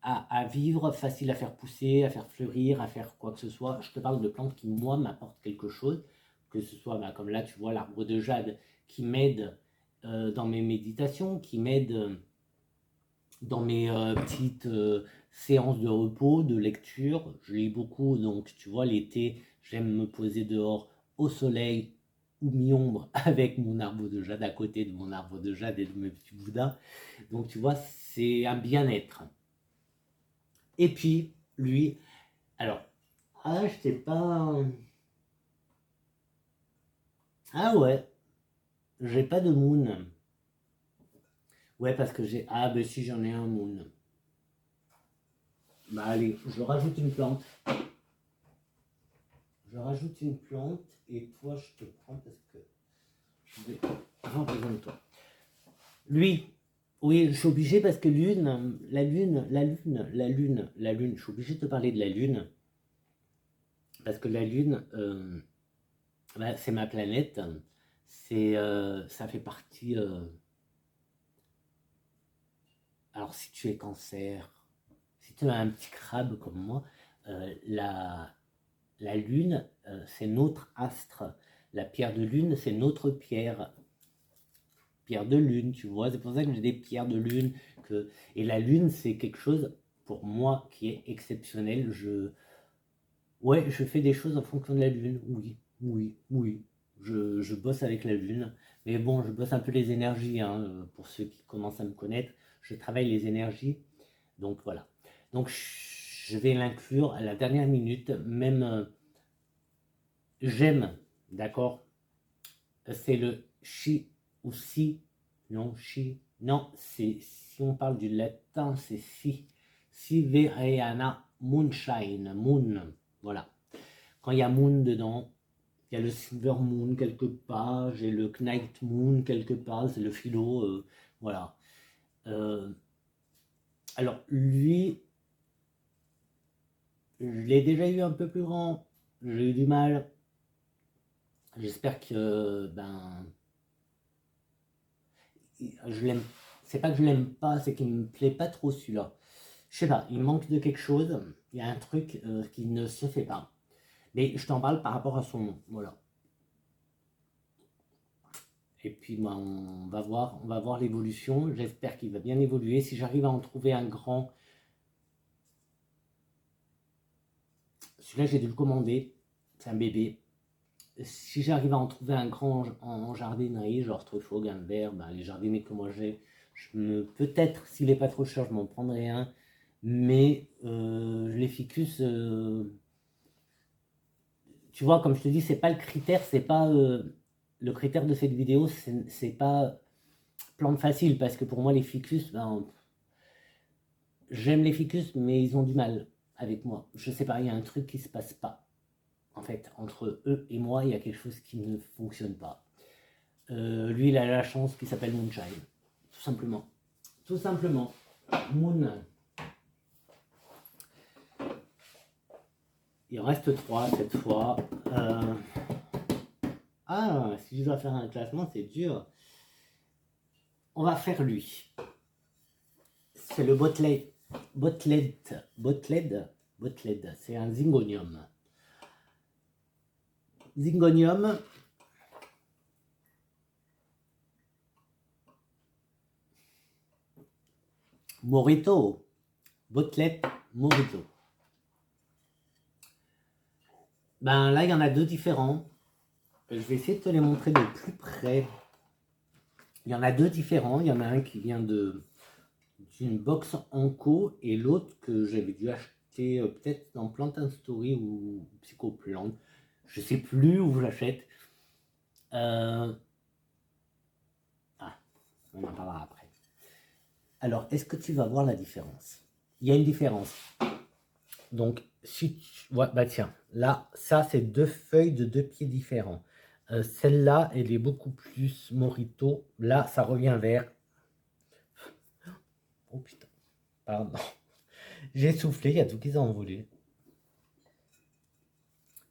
à vivre, faciles à faire pousser, à faire fleurir, à faire quoi que ce soit. Je te parle de plantes qui, moi, m'apportent quelque chose. Que ce soit, bah, comme là, tu vois, l'arbre de jade qui m'aide dans mes méditations, qui m'aide dans mes petites séances de repos, de lecture. Je lis beaucoup, donc tu vois, l'été, j'aime me poser dehors au soleil ou mi-ombre avec mon arbre de jade à côté de mon arbre de jade et de mes petits bouddhas. Donc tu vois, c'est un bien-être. Et puis, lui, alors, ah, je sais pas. Ah ouais, j'ai pas de moon. Ouais, parce que j'ai. Ah, ben si, j'en ai un moon. Bah allez, je rajoute une plante. Je rajoute une plante et toi je te prends parce que je vais avoir besoin de toi. Lui, oui, je suis obligé parce que je suis obligé de te parler de la lune parce que la lune, bah, c'est ma planète, ça fait partie. Alors si tu es cancer, si tu es un petit crabe comme moi, la lune, c'est notre astre. La pierre de lune, c'est notre pierre. Pierre de lune, tu vois. C'est pour ça que j'ai des pierres de lune. Et la lune, c'est quelque chose, pour moi, qui est exceptionnel. Ouais, je fais des choses en fonction de la lune. Oui, oui, oui. Je bosse avec la lune. Mais bon, je bosse un peu les énergies, hein, pour ceux qui commencent à me connaître. Je travaille les énergies. Donc voilà. Donc je vais l'inclure à la dernière minute. Même j'aime, d'accord. C'est le chi ou si. Non, chi. Non, c'est si on parle du latin, c'est si. Si Vereana Moonshine. Moon. Voilà. Quand il y a moon dedans, il y a le silver moon quelque part, j'ai le knight moon quelque part, c'est le philo. Voilà. Euh, alors, lui, je l'ai déjà eu un peu plus grand. J'ai eu du mal. J'espère que, ben, je l'aime. C'est pas que je l'aime pas, c'est qu'il me plaît pas trop celui-là. Je sais pas, il manque de quelque chose. Il y a un truc qui ne se fait pas. Mais je t'en parle par rapport à son nom. Voilà. Et puis ben, on va voir l'évolution. J'espère qu'il va bien évoluer. Si j'arrive à en trouver un grand, celui-là j'ai dû le commander. C'est un bébé. Si j'arrive à en trouver un grand en jardinerie, genre Truffaut, Gambert, ben, les jardiniers que moi j'ai, peut-être s'il n'est pas trop cher, je m'en prendrai un. Mais les ficus, tu vois, comme je te dis, c'est pas le critère, c'est pas le critère de cette vidéo, c'est pas plante facile parce que pour moi les ficus, ben, j'aime les ficus, mais ils ont du mal avec moi. Je sais pas, il y a un truc qui se passe pas. En fait, entre eux et moi, il y a quelque chose qui ne fonctionne pas. Lui, il a la chance qu'il s'appelle Moonshine, tout simplement. Tout simplement. Moon. Il en reste 3 cette fois. Ah, si je dois faire un classement, c'est dur. On va faire lui. C'est le Botled. Botled. C'est un zingonium. Zingonium. Morito. Botled Morito. Ben là, il y en a deux différents. Je vais essayer de te les montrer de plus près. Il y en a deux différents. Il y en a un qui vient d'une box Anko et l'autre que j'avais dû acheter peut-être dans Plant Story ou Psychoplant. Je sais plus où je l'achète. Ah, on en parlera après. Alors, est-ce que tu vas voir la différence? Il y a une différence. Donc, si tu... ouais, bah tiens, là, ça, c'est deux feuilles de deux pieds différents. Celle-là, elle est beaucoup plus Morito. Là, ça revient vers... Oh putain, Pardon. J'ai soufflé, il y a tout qui s'est envolé.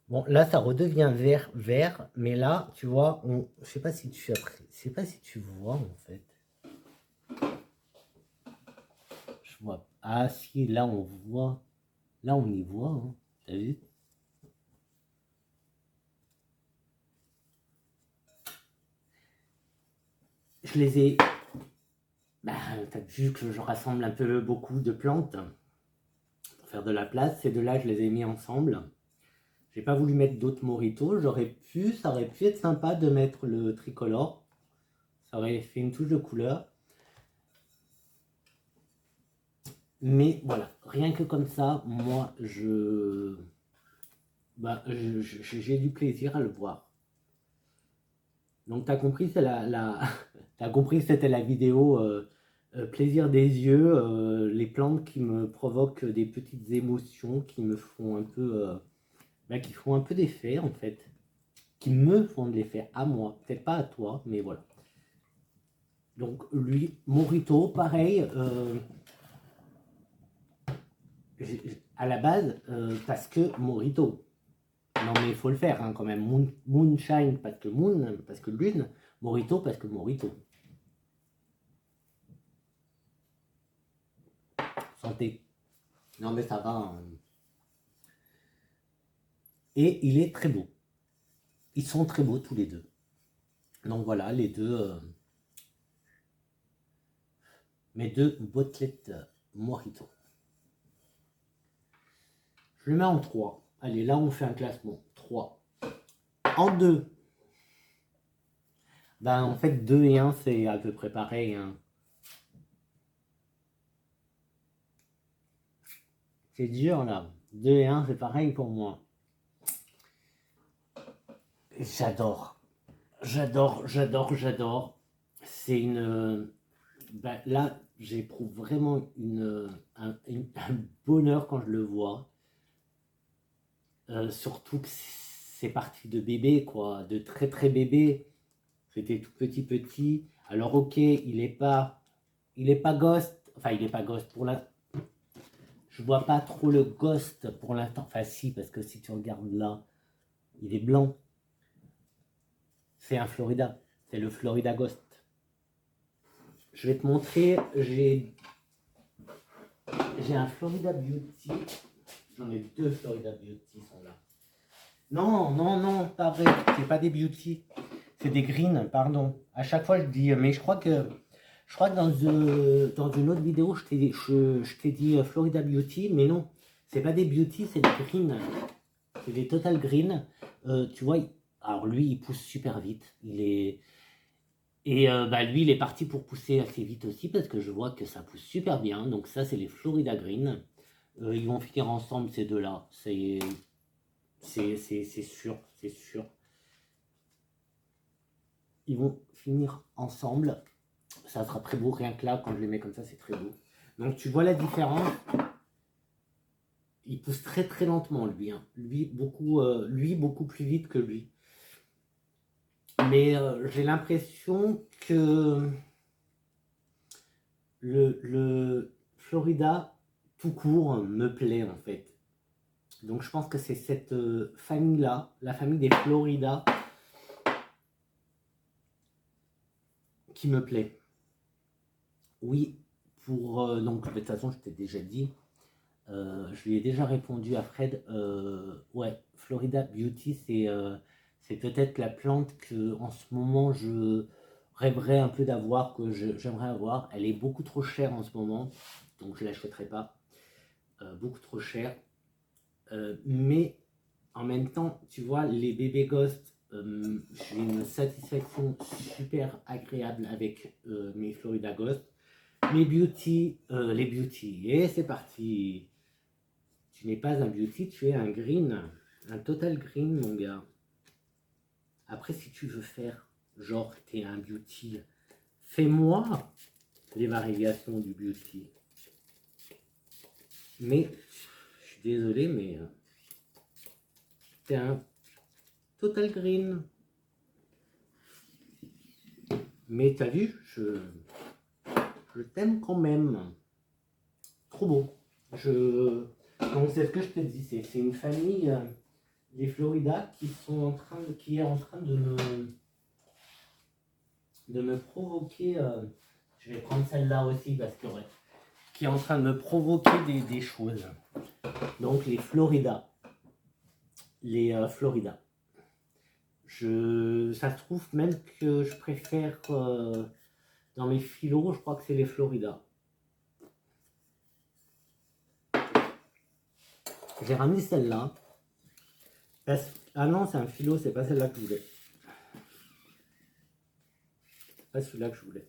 Bon, là, ça redevient vert, mais là, tu vois, je sais pas si tu sais pas si tu vois en fait. Je vois. Ah si, là on voit. Là on y voit, hein. T'as vu? Je les ai. Bah, t'as vu que je rassemble un peu beaucoup de plantes pour faire de la place. Ces deux-là, je les ai mis ensemble. J'ai pas voulu mettre d'autres mojitos. Ça aurait pu être sympa de mettre le tricolore. Ça aurait fait une touche de couleur. Mais voilà, rien que comme ça, moi, j'ai du plaisir à le voir. Donc, tu as compris, t'as compris que c'était la vidéo plaisir des yeux, les plantes qui me provoquent des petites émotions qui me font un peu, qui font un peu d'effet en fait, qui me font de l'effet à moi, peut-être pas à toi, mais voilà. Donc lui, Morito, pareil, à la base, parce que Morito. Non mais il faut le faire hein, quand même. Moonshine parce que lune. Morito parce que Morito. Santé. Non mais ça va. Hein. Et il est très beau. Ils sont très beaux tous les deux. Donc voilà, les deux, mes deux botelettes Mojito. Je le mets en 3. Allez, là on fait un classement. 3. En 2. Ben en fait 2 et 1 c'est à peu près pareil. Hein. C'est dur là. 2 et 1 c'est pareil pour moi. J'adore. J'adore. C'est une... là, j'éprouve vraiment un bonheur quand je le vois. Surtout que c'est parti de bébé, quoi. De très très bébé. C'était tout petit. Alors ok, il est pas ghost. Enfin, il est pas ghost pour la... Je vois pas trop le ghost pour l'instant. Enfin si, parce que si tu regardes là, il est blanc. C'est un Florida. C'est le Florida Ghost. Je vais te montrer. J'ai un Florida Beauty. J'en ai 2 Florida Beauty sont là. Non, pas vrai. C'est pas des Beauty. C'est des Green, pardon. À chaque fois je dis, mais je crois que dans une autre vidéo je t'ai dit Florida Beauty, mais non. C'est pas des Beauty, c'est des Green. C'est des Total Green. Tu vois, alors lui il pousse super vite. Et lui, il est parti pour pousser assez vite aussi parce que je vois que ça pousse super bien. Donc ça, c'est les Florida Green. Ils vont finir ensemble, ces deux-là. C'est sûr, c'est sûr. Ils vont finir ensemble. Ça sera très beau, rien que là, quand je les mets comme ça, c'est très beau. Donc tu vois la différence. Il pousse très très lentement, lui. Hein. Lui, beaucoup plus vite que lui. Mais j'ai l'impression que le Florida tout court me plaît en fait. Donc je pense que c'est cette famille-là, la famille des Florida, qui me plaît. Oui, donc de toute façon je t'ai déjà dit, je lui ai déjà répondu à Fred. Ouais, Florida Beauty, c'est peut-être la plante que en ce moment je rêverais un peu d'avoir, que j'aimerais avoir. Elle est beaucoup trop chère en ce moment, donc je ne l'achèterai pas. Beaucoup trop cher. Mais en même temps, tu vois, les bébés ghosts, j'ai une satisfaction super agréable avec mes Florida Ghosts. Les beauty, et c'est parti. Tu n'es pas un beauty, tu es un green, un total green, mon gars. Après, si tu veux faire genre t'es un beauty, fais-moi les variations du beauty. Mais je suis désolé, mais t'es un total green. Mais t'as vu, je t'aime quand même. trop beau. Donc c'est ce que je te dis, c'est une famille, les Florida, qui est en train de me provoquer. Je vais prendre celle-là aussi parce que ouais, qui est en train de me provoquer des choses. Donc les Florida. Florida. Ça se trouve même que je préfère dans mes philos, je crois que c'est les Florida. J'ai ramené celle-là. Ah non, c'est un philo, c'est pas celle-là que je voulais. C'est pas celui-là que je voulais.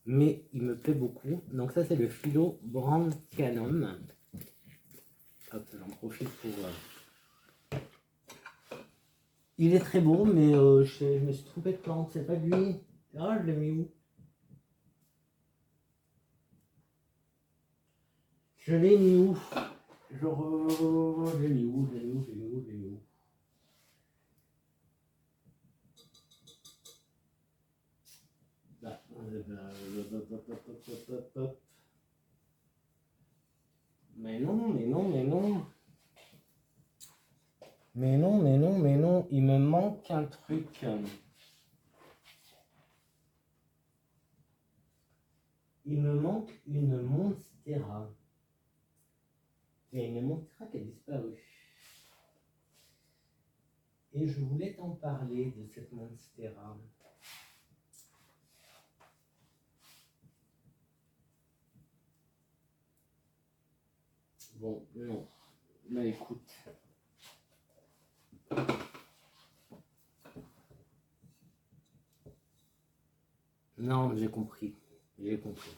Mais il me plaît beaucoup. Donc ça, c'est le philo Brandtianum. Hop, j'en profite pour... Il est très beau, mais je me suis trompé de plante. C'est pas lui. Ah, je l'ai mis où? Je l'ai mis où? Je l'ai mis où? Je l'ai mis où? Je l'ai mis où? Je l'ai mis où? Mais non, mais non, mais non. Mais non, mais non, mais non. Il me manque un truc. Il me manque une Monstera. Il y a une Monstera qui a disparu. Et je voulais t'en parler de cette Monstera. Bon, non. Mais écoute. Non, j'ai compris. J'ai compris.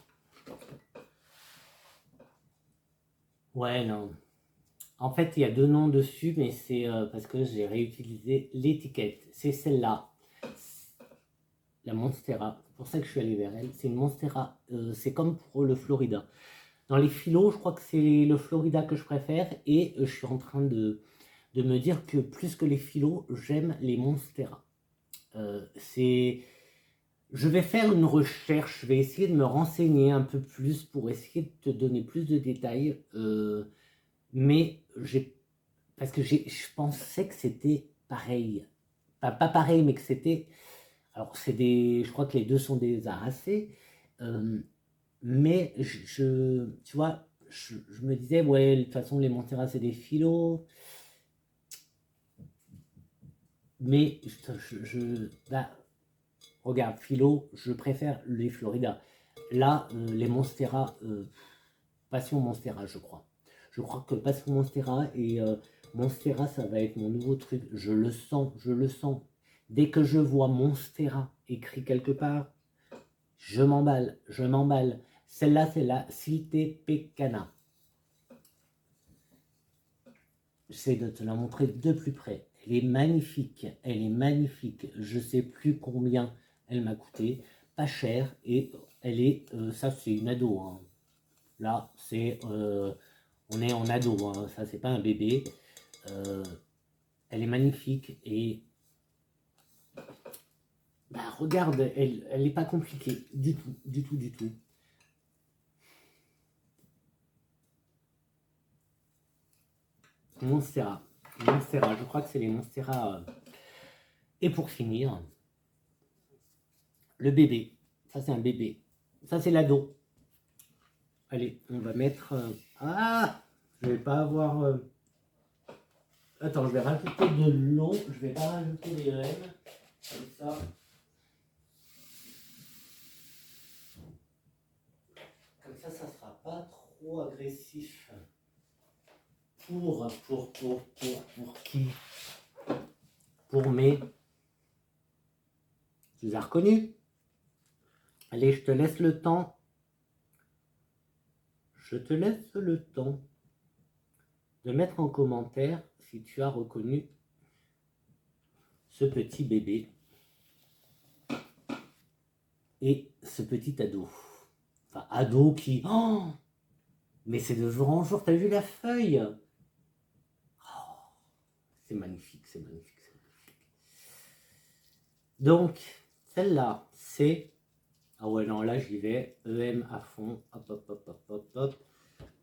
Ouais, non. En fait, il y a deux noms dessus, mais c'est parce que j'ai réutilisé l'étiquette. C'est celle-là. La Monstera. C'est pour ça que je suis allé vers elle. C'est une Monstera. C'est comme pour le Florida. Dans les philos, je crois que c'est le Florida que je préfère. Et je suis en train de me dire que plus que les philos, j'aime les Monstera. Je vais faire une recherche, je vais essayer de me renseigner un peu plus pour essayer de te donner plus de détails. Mais parce que je pensais que c'était pareil. Pas pareil, mais que c'était... Alors, je crois que les deux sont des aracées. Mais tu vois, je me disais, ouais, de toute façon, les Montera, c'est des philos. Mais regarde, philo, je préfère les Florida. Là, les Monstera, Passion Monstera, je crois. Je crois que Passion Monstera et Monstera, ça va être mon nouveau truc. Je le sens, je le sens. Dès que je vois Monstera écrit quelque part, je m'emballe, je m'emballe. Celle-là, c'est la Silte Pecana. J'essaie de te la montrer de plus près. Elle est magnifique, elle est magnifique. Je ne sais plus combien elle m'a coûté. Pas cher. Et elle est, ça c'est une ado. Hein. Là, on est en ado. Hein. Ça, c'est pas un bébé. Elle est magnifique et regarde, elle n'est pas compliquée du tout, du tout, du tout. Monstera, je crois que c'est les Monstera. Et pour finir, le bébé. Ça, c'est un bébé. Ça, c'est l'ado. Allez, on va mettre... je vais pas avoir... Attends, je vais rajouter de l'eau. Je vais pas rajouter les graines. Comme ça. Comme ça, ça sera pas trop agressif. Pour qui? Pour mes... Tu les as reconnus? Allez, je te laisse le temps. Je te laisse le temps de mettre en commentaire si tu as reconnu ce petit bébé et ce petit ado. Enfin, ado qui... Oh, mais c'est de jour en jour, t'as vu la feuille? Oh, c'est magnifique, c'est magnifique, c'est magnifique. Donc, celle-là, c'est Ah ouais, non, là j'y vais. EM à fond. Hop, hop, hop, hop, hop, hop.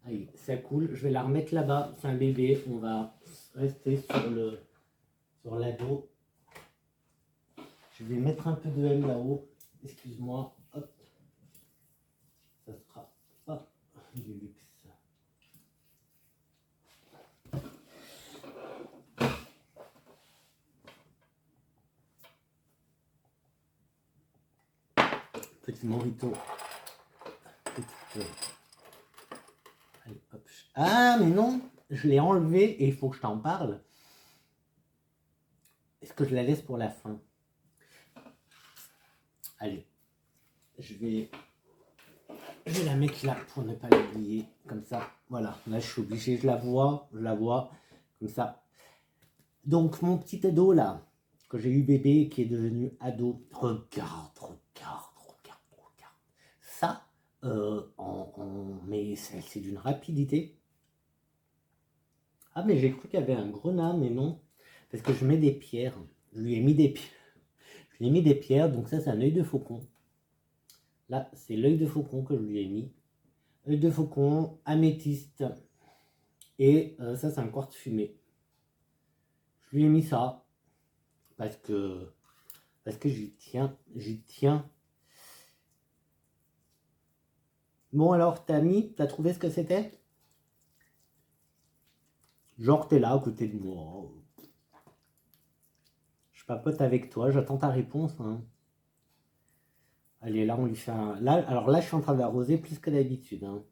Allez, ça coule. Je vais la remettre là-bas. C'est un bébé. On va rester sur l'ado. Je vais mettre un peu de M là-haut. Excuse-moi. Hop. Ça sera pas du luxe. Petit morito. Allez, hop. Ah, mais non, je l'ai enlevé et il faut que je t'en parle. Est-ce que je la laisse pour la fin? Allez, je vais la mettre là pour ne pas l'oublier. Comme ça, voilà. Là, je suis obligé, je la vois, comme ça. Donc, mon petit ado là, que j'ai eu bébé, qui est devenu ado, regarde. Ça, mais c'est d'une rapidité. Ah, mais j'ai cru qu'il y avait un grenat, mais non. Parce que je mets des pierres. Je lui ai mis des pierres. Je lui ai mis des pierres, donc ça, c'est un œil de faucon. Là, c'est l'œil de faucon que je lui ai mis. Œil de faucon, améthyste. Et ça, c'est un quartz fumé. Je lui ai mis ça. Parce que j'y tiens. Bon, alors, t'as trouvé ce que c'était? Genre, t'es là, à côté de moi. Je papote avec toi, j'attends ta réponse. Hein. Allez, là, on lui fait un... Là, alors là, je suis en train d'arroser plus que d'habitude. Hein.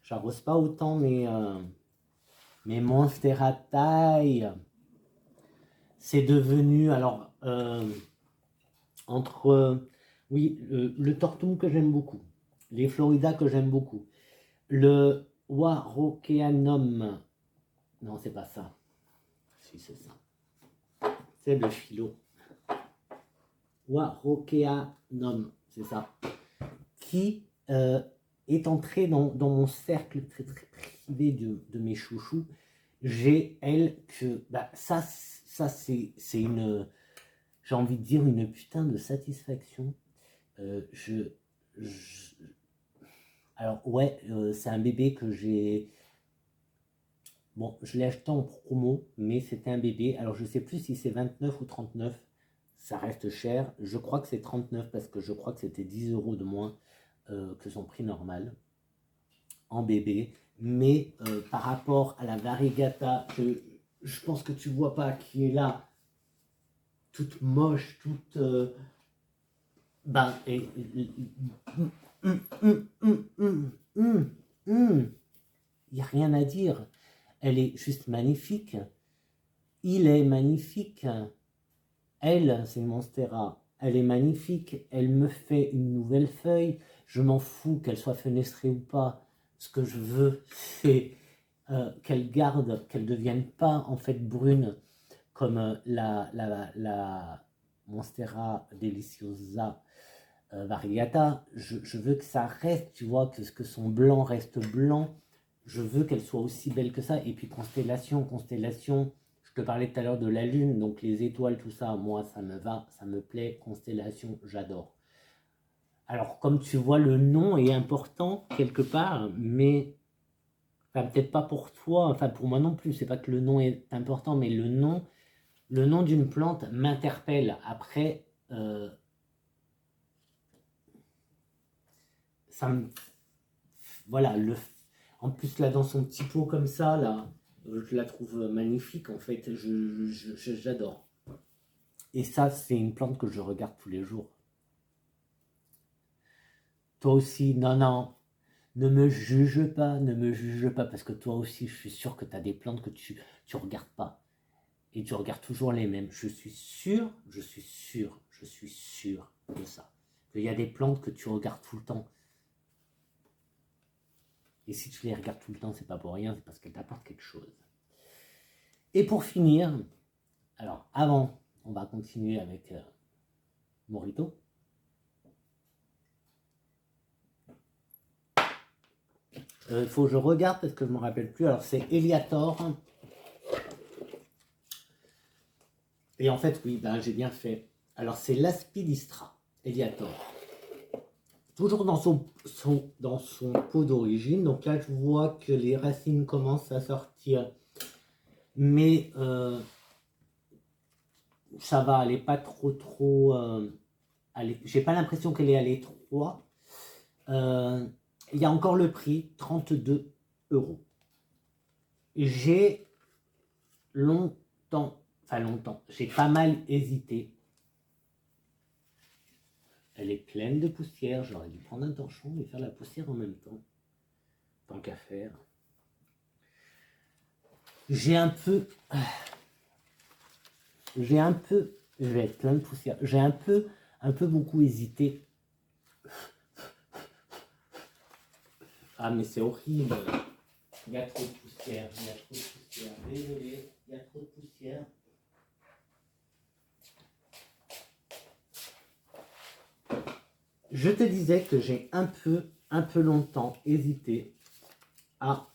J'arrose pas autant mes monstères à taille. C'est devenu, alors, entre... oui, le tortum que j'aime beaucoup. Les Florida que j'aime beaucoup. Le Warockeanum. Non, c'est pas ça. Si, c'est ça. C'est le philo. Warockeanum, c'est ça. Qui est entré dans mon cercle très très privé de mes chouchous. J'ai elle que... Bah, ça c'est une... J'ai envie de dire une putain de satisfaction. Alors ouais, c'est un bébé que j'ai... Bon, je l'ai acheté en promo, mais c'était un bébé. Alors je sais plus si c'est 29 ou 39. Ça reste cher. Je crois que c'est 39 parce que je crois que c'était 10 € de moins que son prix normal en bébé. Mais par rapport à la variegata, je pense que tu vois pas, qui est là, toute moche, toute... ben, il n'y a rien à dire. Elle est juste magnifique. Il est magnifique. Elle, c'est une Monstera. Elle est magnifique. Elle me fait une nouvelle feuille. Je m'en fous qu'elle soit fenestrée ou pas. Ce que je veux, c'est qu'elle garde, qu'elle ne devienne pas en fait brune comme la Monstera Deliciosa variegata. Je veux que ça reste, tu vois, que son blanc reste blanc. Je veux qu'elle soit aussi belle que ça. Et puis constellation, je te parlais tout à l'heure de la lune, donc les étoiles, tout ça, moi ça me va, ça me plaît. Constellation, j'adore. Alors comme tu vois, le nom est important quelque part, mais enfin, peut-être pas pour toi, enfin pour moi non plus, c'est pas que le nom est important, mais le nom d'une plante m'interpelle. Après, ça me... Voilà, en plus là dans son petit pot comme ça, là, je la trouve magnifique en fait, j'adore. Et ça, c'est une plante que je regarde tous les jours. Toi aussi, non, ne me juge pas, parce que toi aussi, je suis sûr que tu as des plantes que tu regardes pas. Et tu regardes toujours les mêmes. Je suis sûr de ça. Il y a des plantes que tu regardes tout le temps. Et si tu les regardes tout le temps, c'est pas pour rien, c'est parce qu'elles t'apportent quelque chose. Et pour finir, alors avant, on va continuer avec Morito. Il faut que je regarde parce que je ne me rappelle plus. Alors c'est Eliator. Et en fait, oui, ben, j'ai bien fait. Alors c'est l'Aspidistra, Eliator. toujours dans son pot d'origine. Donc là, je vois que les racines commencent à sortir. Mais ça va, elle n'est pas trop... j'ai pas l'impression qu'elle est à l'étroit. Il y a encore le prix, 32 €. J'ai longtemps, j'ai pas mal hésité. Elle est pleine de poussière, j'aurais dû prendre un torchon et faire la poussière en même temps. Tant qu'à faire. Je vais être plein de poussière. J'ai un peu beaucoup hésité. Ah mais c'est horrible. Il y a trop de poussière. Désolé, il y a trop de poussière. Je te disais que j'ai un peu longtemps hésité à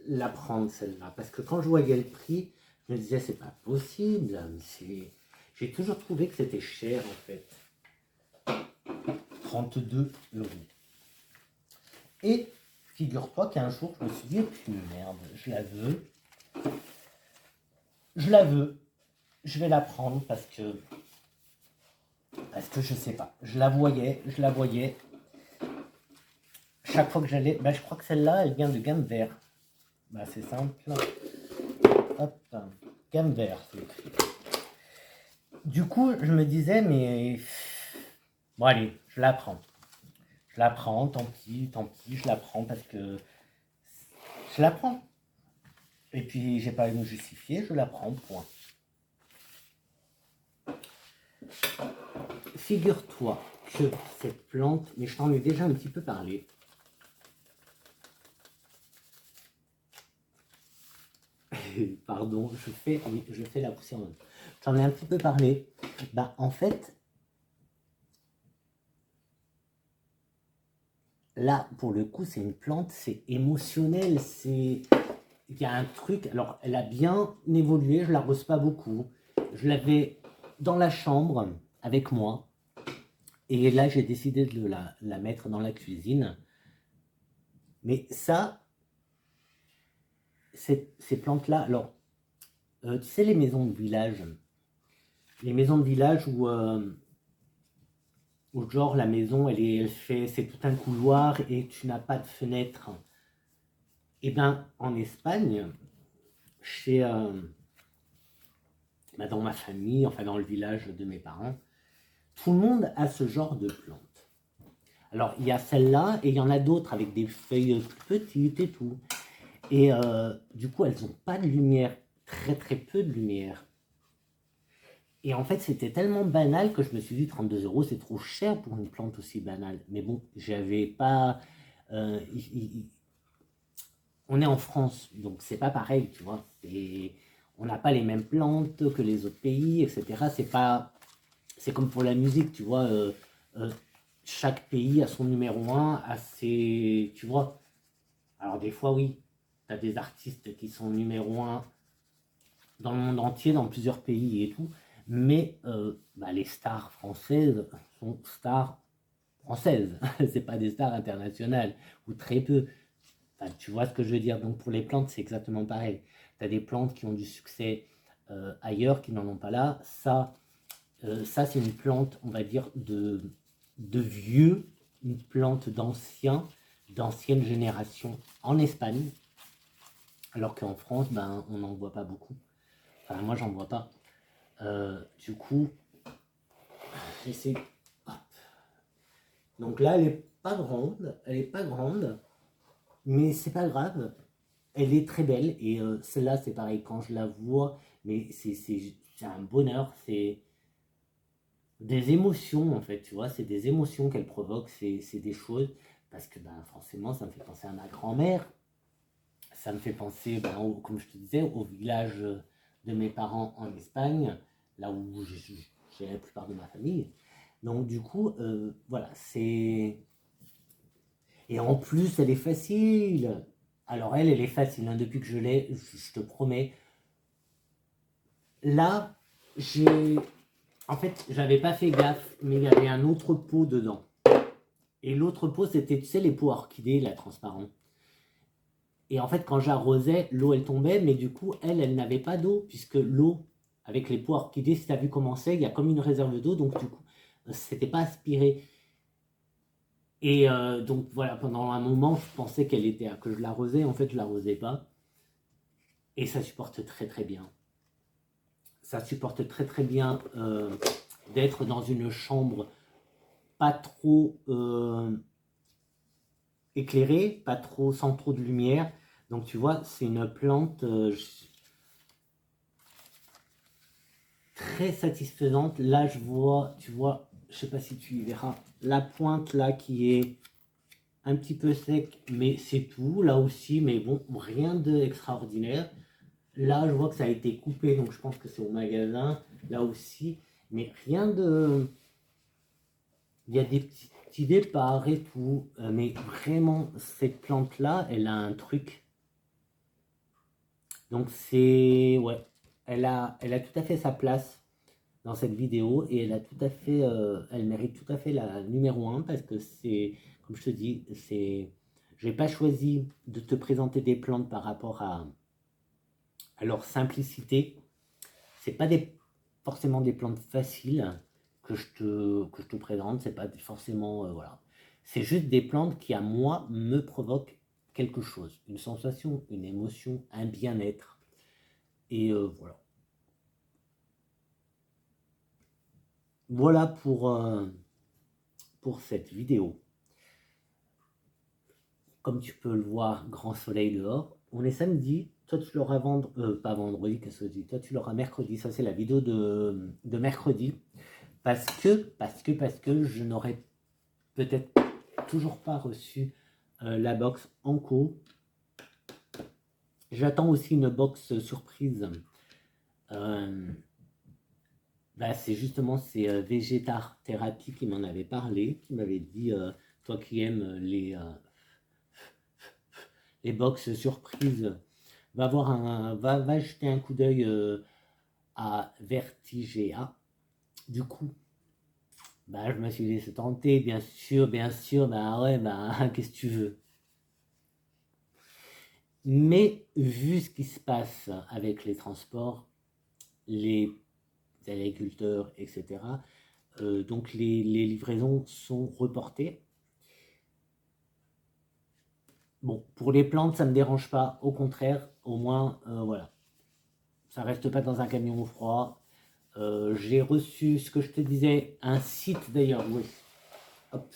la prendre celle-là. Parce que quand je voyais le prix, je me disais c'est pas possible. J'ai toujours trouvé que c'était cher en fait. 32 €. Et figure-toi qu'un jour je me suis dit, merde, je la veux. Je vais la prendre parce que je sais pas. Je la voyais. Chaque fois que j'allais, je crois que celle-là, elle vient de Gamme Vert. C'est simple. Hop, Gamme Vert, c'est écrit. Du coup, je me disais, mais bon allez, je la prends. Tant pis, je la prends parce que je la prends. Et puis, j'ai pas à me justifier, je la prends, point. Figure-toi que cette plante, mais je t'en ai déjà un petit peu parlé. Pardon, je fais la poussière. J'en ai un petit peu parlé. En fait, là, pour le coup, c'est une plante, c'est émotionnel, il y a un truc, alors elle a bien évolué, je l'arrose pas beaucoup. Je l'avais dans la chambre avec moi. Et là, j'ai décidé de la mettre dans la cuisine. Mais ça, ces plantes-là, alors, tu sais, les maisons de village où genre la maison, c'est tout un couloir et tu n'as pas de fenêtre. Et bien, en Espagne, dans ma famille, enfin dans le village de mes parents, tout le monde a ce genre de plantes. Alors, il y a celle-là et il y en a d'autres avec des feuilles plus petites et tout. Et du coup, elles n'ont pas de lumière, très très peu de lumière. Et en fait, c'était tellement banal que je me suis dit 32 €, c'est trop cher pour une plante aussi banale. Mais bon, j'avais pas... on est en France, donc c'est pas pareil, tu vois. On n'a pas les mêmes plantes que les autres pays, etc. C'est comme pour la musique, tu vois. Chaque pays a son numéro 1, tu vois. Alors des fois, oui, tu as des artistes qui sont numéro 1 dans le monde entier, dans plusieurs pays et tout. Mais les stars françaises sont stars françaises. C'est pas des stars internationales, ou très peu. Tu vois ce que je veux dire. Donc pour les plantes, c'est exactement pareil. Tu as des plantes qui ont du succès ailleurs, qui n'en ont pas là. Ça c'est une plante, on va dire, de vieux, une plante d'ancienne génération en Espagne, alors qu'en France, on n'en voit pas beaucoup. Enfin, moi, j'en vois pas. Du coup, j'essaie. Donc là, elle est pas grande, mais c'est pas grave. Elle est très belle et celle-là, c'est pareil. Quand je la vois, mais c'est un bonheur. C'est des émotions en fait, tu vois. C'est des émotions qu'elle provoque. C'est des choses parce que forcément, ça me fait penser à ma grand-mère. Ça me fait penser, comme je te disais, au village de mes parents en Espagne, là où j'ai la plupart de ma famille. Donc du coup, voilà, c'est... Et en plus, elle est facile. Alors elle est facile, hein, depuis que je l'ai, je te promets. Là, en fait, j'avais pas fait gaffe, mais il y avait un autre pot dedans. Et l'autre pot, c'était, tu sais, les pots orchidées, la transparente. Et en fait, quand j'arrosais, l'eau, elle tombait, mais du coup, elle n'avait pas d'eau, puisque l'eau, avec les pots orchidées, si tu as vu comment c'est, il y a comme une réserve d'eau, donc du coup, c'était pas aspiré. Et donc voilà, pendant un moment, je pensais qu'elle était, que je l'arrosais, en fait, je l'arrosais pas. Et ça supporte très très bien. Ça supporte très très bien d'être dans une chambre pas trop éclairée, pas trop, sans trop de lumière. Donc tu vois, c'est une plante très satisfaisante. Là, je vois, tu vois, je sais pas si tu y verras, la pointe là qui est un petit peu sec, mais c'est tout. Là aussi, mais bon, rien d'extraordinaire. Là, je vois que ça a été coupé, donc je pense que c'est au magasin. Là aussi, mais rien de... Il y a des petits départs et tout, mais vraiment, cette plante-là, elle a un truc. Donc c'est... Ouais, elle a tout à fait sa place dans cette vidéo et elle a tout à fait... elle mérite tout à fait la numéro 1 parce que c'est, comme je te dis, c'est... J'ai pas choisi de te présenter des plantes par rapport à leur simplicité. C'est pas forcément des plantes faciles que je te présente, c'est pas forcément voilà. C'est juste des plantes qui à moi me provoquent quelque chose, une sensation, une émotion, un bien-être. Et voilà. Voilà pour cette vidéo. Comme tu peux le voir, grand soleil dehors. On est samedi. Toi, tu l'auras pas vendredi, qu'est-ce que je dis? Toi, tu l'auras mercredi. Ça, c'est la vidéo de mercredi. Parce que je n'aurais peut-être toujours pas reçu la box Anko. J'attends aussi une box surprise. Bah, c'est justement Végétar Thérapie qui m'en avait parlé, qui m'avait dit toi qui aimes les box surprises, va jeter un coup d'œil à Vertigea. Du coup, bah, je me suis laissé tenter, bien sûr, bah ouais, bah qu'est-ce que tu veux. Mais vu ce qui se passe avec les transports, les agriculteurs, etc., donc les livraisons sont reportées. Bon, pour les plantes, ça ne me dérange pas, au contraire, au moins, voilà, ça reste pas dans un camion au froid. J'ai reçu, ce que je te disais, un site d'ailleurs, oui. Hop.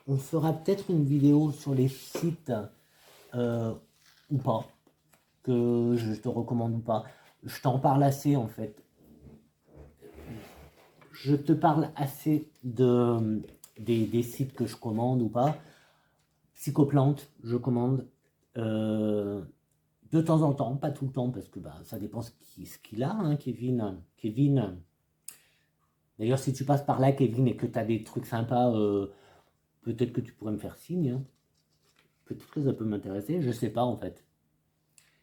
On fera peut-être une vidéo sur les sites ou pas, que je te recommande ou pas. Je t'en parle assez en fait. Je te parle assez des sites que je commande ou pas. Psychoplante, je commande de temps en temps, pas tout le temps, parce que bah, ça dépend ce qu'il a, hein, Kevin. D'ailleurs, si tu passes par là, Kevin, et que tu as des trucs sympas, peut-être que tu pourrais me faire signe. Hein. Peut-être que ça peut m'intéresser, je sais pas en fait.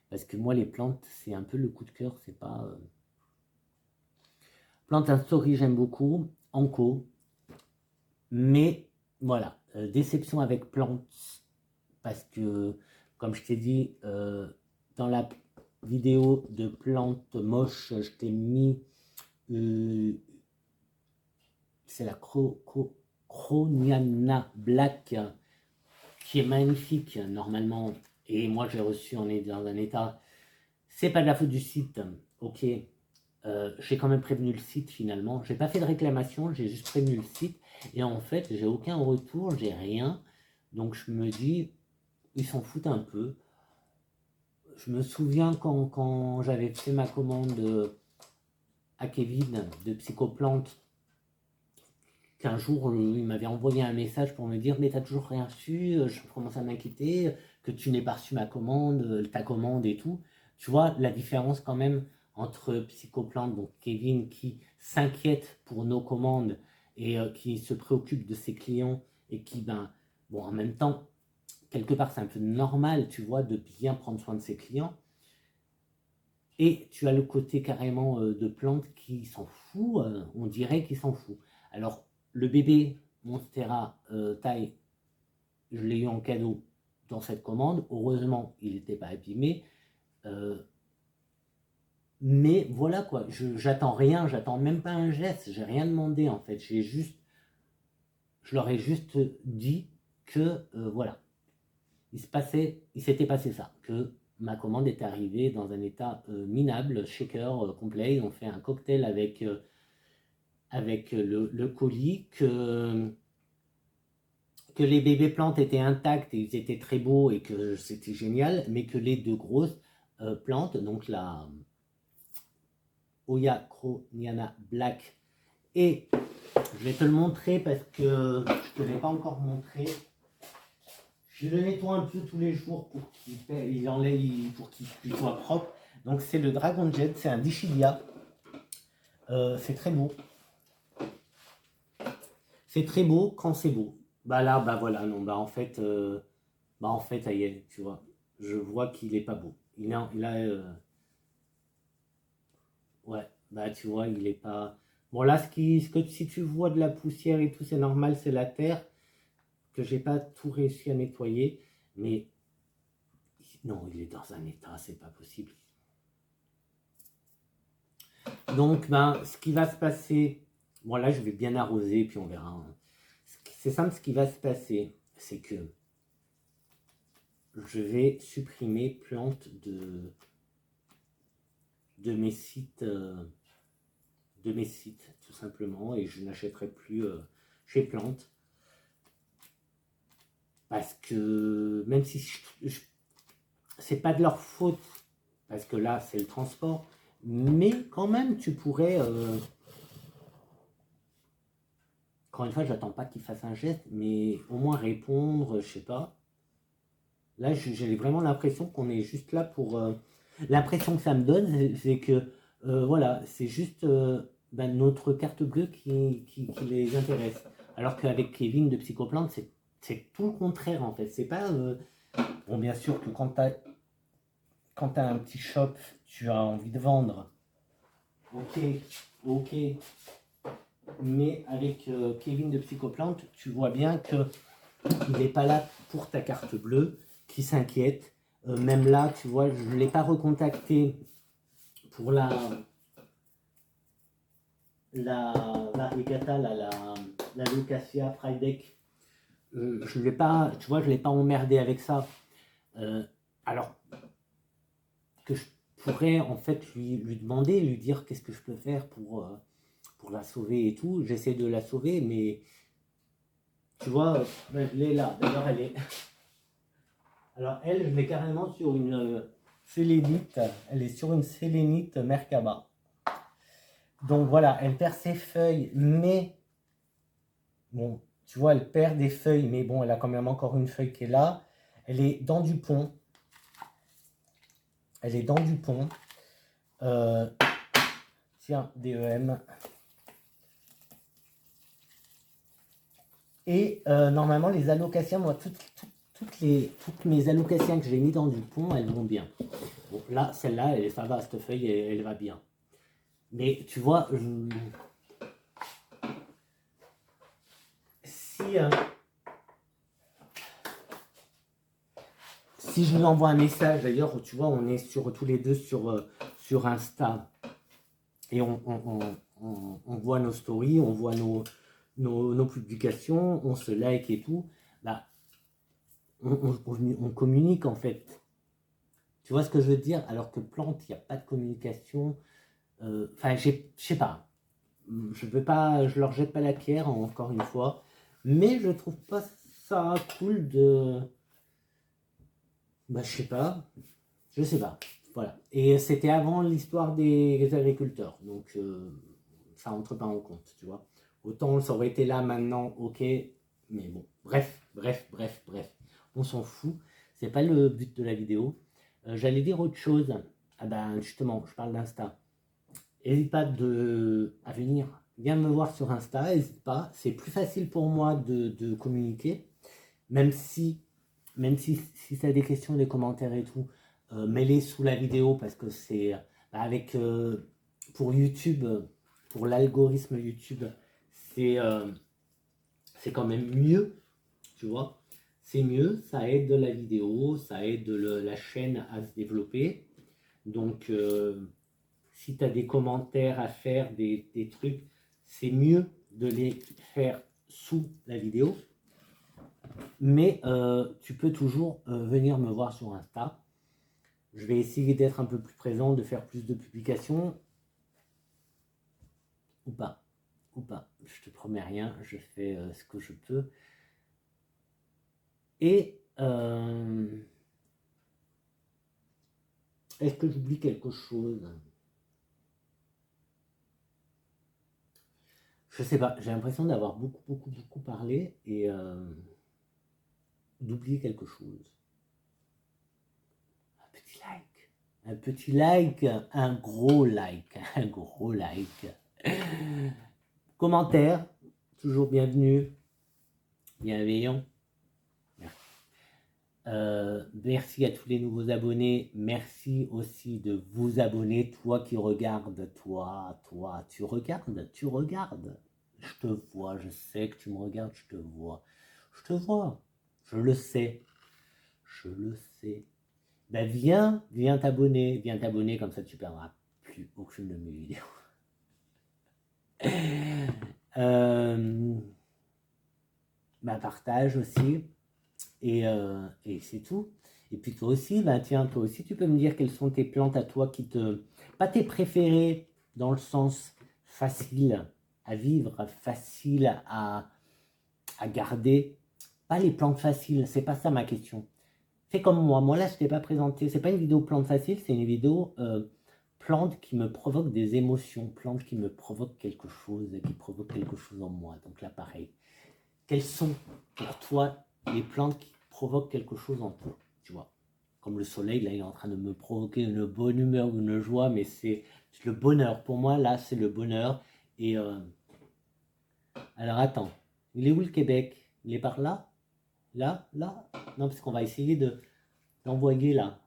Parce que moi, les plantes, c'est un peu le coup de cœur, c'est pas... Plante and Story, j'aime beaucoup. Anko. Mais voilà, déception avec plantes. Parce que, comme je t'ai dit, dans la vidéo de plantes moches, je t'ai mis... c'est la Croniana Black, qui est magnifique normalement. Et moi, j'ai reçu, on est dans un état... C'est pas de la faute du site, ok. J'ai quand même prévenu le site finalement. J'ai pas fait de réclamation, j'ai juste prévenu le site. Et en fait, j'ai aucun retour, j'ai rien. Donc je me dis, ils s'en foutent un peu. Je me souviens quand j'avais fait ma commande à Kevin de Psychoplante, qu'un jour il m'avait envoyé un message pour me dire mais t'as toujours rien reçu, je commence à m'inquiéter, que tu n'aies pas reçu ma commande, ta commande et tout. Tu vois la différence quand même entre Psychoplante, donc Kevin qui s'inquiète pour nos commandes et qui se préoccupe de ses clients et qui, ben, bon, en même temps, quelque part c'est un peu normal, tu vois, de bien prendre soin de ses clients. Et tu as le côté carrément de Plante qui s'en fout, on dirait qu'il s'en fout. Alors, le bébé, Monstera taille, je l'ai eu en cadeau dans cette commande. Heureusement, il n'était pas abîmé. Mais voilà quoi, j'attends rien, j'attends même pas un geste, j'ai rien demandé en fait. Je leur ai juste dit que voilà, il s'était passé ça, que ma commande est arrivée dans un état minable, shaker complet. Ils ont fait un cocktail avec le colis, que les bébés plantes étaient intacts et ils étaient très beaux et que c'était génial, mais que les deux grosses plantes, donc la Oya Croniana Black, et je vais te le montrer parce que je ne te l'ai pas encore montré. Je le nettoie un peu tous les jours pour qu'il soit propre. Donc c'est le Dragon Jet, c'est un Dichilia. C'est très beau. C'est très beau quand c'est beau. Bah là, bah voilà, non, bah en fait, Ayel, tu vois, je vois qu'il est pas beau. Ouais, bah tu vois, il est pas. Bon là, si tu vois de la poussière et tout, c'est normal, c'est la terre que j'ai pas tout réussi à nettoyer, mais non, il est dans un état, c'est pas possible. Donc, ben, ce qui va se passer, bon là, je vais bien arroser, puis on verra. Hein. C'est simple, ce qui va se passer, c'est que je vais supprimer plantes de mes sites, tout simplement, et je n'achèterai plus chez Plantes. Parce que même si c'est pas de leur faute, parce que là, c'est le transport, mais quand même, tu pourrais... encore une fois, j'attends pas qu'ils fassent un geste, mais au moins répondre, je sais pas. Là, j'ai vraiment l'impression qu'on est juste là pour... l'impression que ça me donne, c'est que, voilà, c'est juste notre carte bleue qui les intéresse. Alors qu'avec Kevin de Psychoplante, c'est tout le contraire, en fait. C'est pas... bon, bien sûr que quand t'as un petit shop, tu as envie de vendre. Ok. Mais avec Kevin de Psychoplante, tu vois bien que il n'est pas là pour ta carte bleue, qui s'inquiète. Même là, tu vois, je ne l'ai pas recontacté pour la variegata, la Lucasia Frideck. Je ne l'ai pas, tu vois, je l'ai pas emmerdé avec ça. Alors que je pourrais en fait lui demander, lui dire qu'est-ce que je peux faire pour la sauver et tout. J'essaie de la sauver, mais tu vois, elle est là. D'ailleurs, elle est. Alors, je l'ai carrément sur une sélénite. Elle est sur une sélénite Merkaba. Donc voilà, elle perd ses feuilles, mais bon, tu vois, elle perd des feuilles, mais bon, elle a quand même encore une feuille qui est là. Elle est dans du pont. Tiens, DEM. Et normalement, les allocations, moi, toutes mes allocations que j'ai mis dans du pont, elles vont bien. Bon, là, celle-là, ça va, cette feuille, elle va bien. Mais tu vois, si je lui envoie un message, d'ailleurs, tu vois, on est tous les deux sur Insta, et on voit nos stories, on voit nos publications, on se like et tout, bah, on communique en fait. Tu vois ce que je veux dire? Alors que Plante, il n'y a pas de communication. Enfin, je sais pas. Je leur jette pas la pierre, encore une fois. Mais je trouve pas ça cool de... Bah, je sais pas. Voilà. Et c'était avant l'histoire des agriculteurs. Donc, ça entre pas en compte, tu vois. Autant ça aurait été là maintenant, ok. Mais bon, bref. On s'en fout. C'est pas le but de la vidéo. J'allais dire autre chose. Ah ben, justement, je parle d'Insta. N'hésite pas à venir. Viens me voir sur Insta, n'hésite pas. C'est plus facile pour moi de communiquer. Même si tu as des questions, des commentaires et tout, mets-les sous la vidéo parce que c'est avec pour YouTube, pour l'algorithme YouTube, c'est c'est quand même mieux, tu vois. C'est mieux, ça aide la vidéo, ça aide la chaîne à se développer. Donc, si tu as des commentaires à faire, des trucs, c'est mieux de les faire sous la vidéo. Mais tu peux toujours venir me voir sur Insta. Je vais essayer d'être un peu plus présent, de faire plus de publications. Ou pas. Ou pas. Je te promets rien, je fais ce que je peux. Et est-ce que j'oublie quelque chose? Je sais pas, j'ai l'impression d'avoir beaucoup parlé et d'oublier quelque chose. Un petit like, un gros like, un gros like. Commentaire, toujours bienvenu, bienveillant. Merci à tous les nouveaux abonnés. Merci aussi de vous abonner. Toi qui regardes, toi, tu regardes. Je te vois, je sais que tu me regardes, je te vois. Je te vois, je le sais. Je le sais. Ben viens t'abonner, comme ça tu perdras plus aucune de mes vidéos. Partage aussi. Et c'est tout. Et puis toi aussi, tiens, toi aussi, tu peux me dire quelles sont tes plantes à toi qui te... Pas tes préférées, dans le sens facile à vivre, facile à garder. Pas les plantes faciles, c'est pas ça ma question. Fais comme moi. Moi là, je t'ai pas présenté. C'est pas une vidéo plante facile, c'est une vidéo plante qui me provoque des émotions, plante qui me provoque quelque chose, qui provoque quelque chose en moi. Donc là, pareil. Quelles sont pour toi les plantes qui provoquent quelque chose en toi, tu vois? Comme le soleil, là, il est en train de me provoquer une bonne humeur, une joie, mais c'est le bonheur. Pour moi, là, c'est le bonheur. Et alors, attends. Il est où le Québec? Il est par là? Là? Là? Non, parce qu'on va essayer d'envoyer là.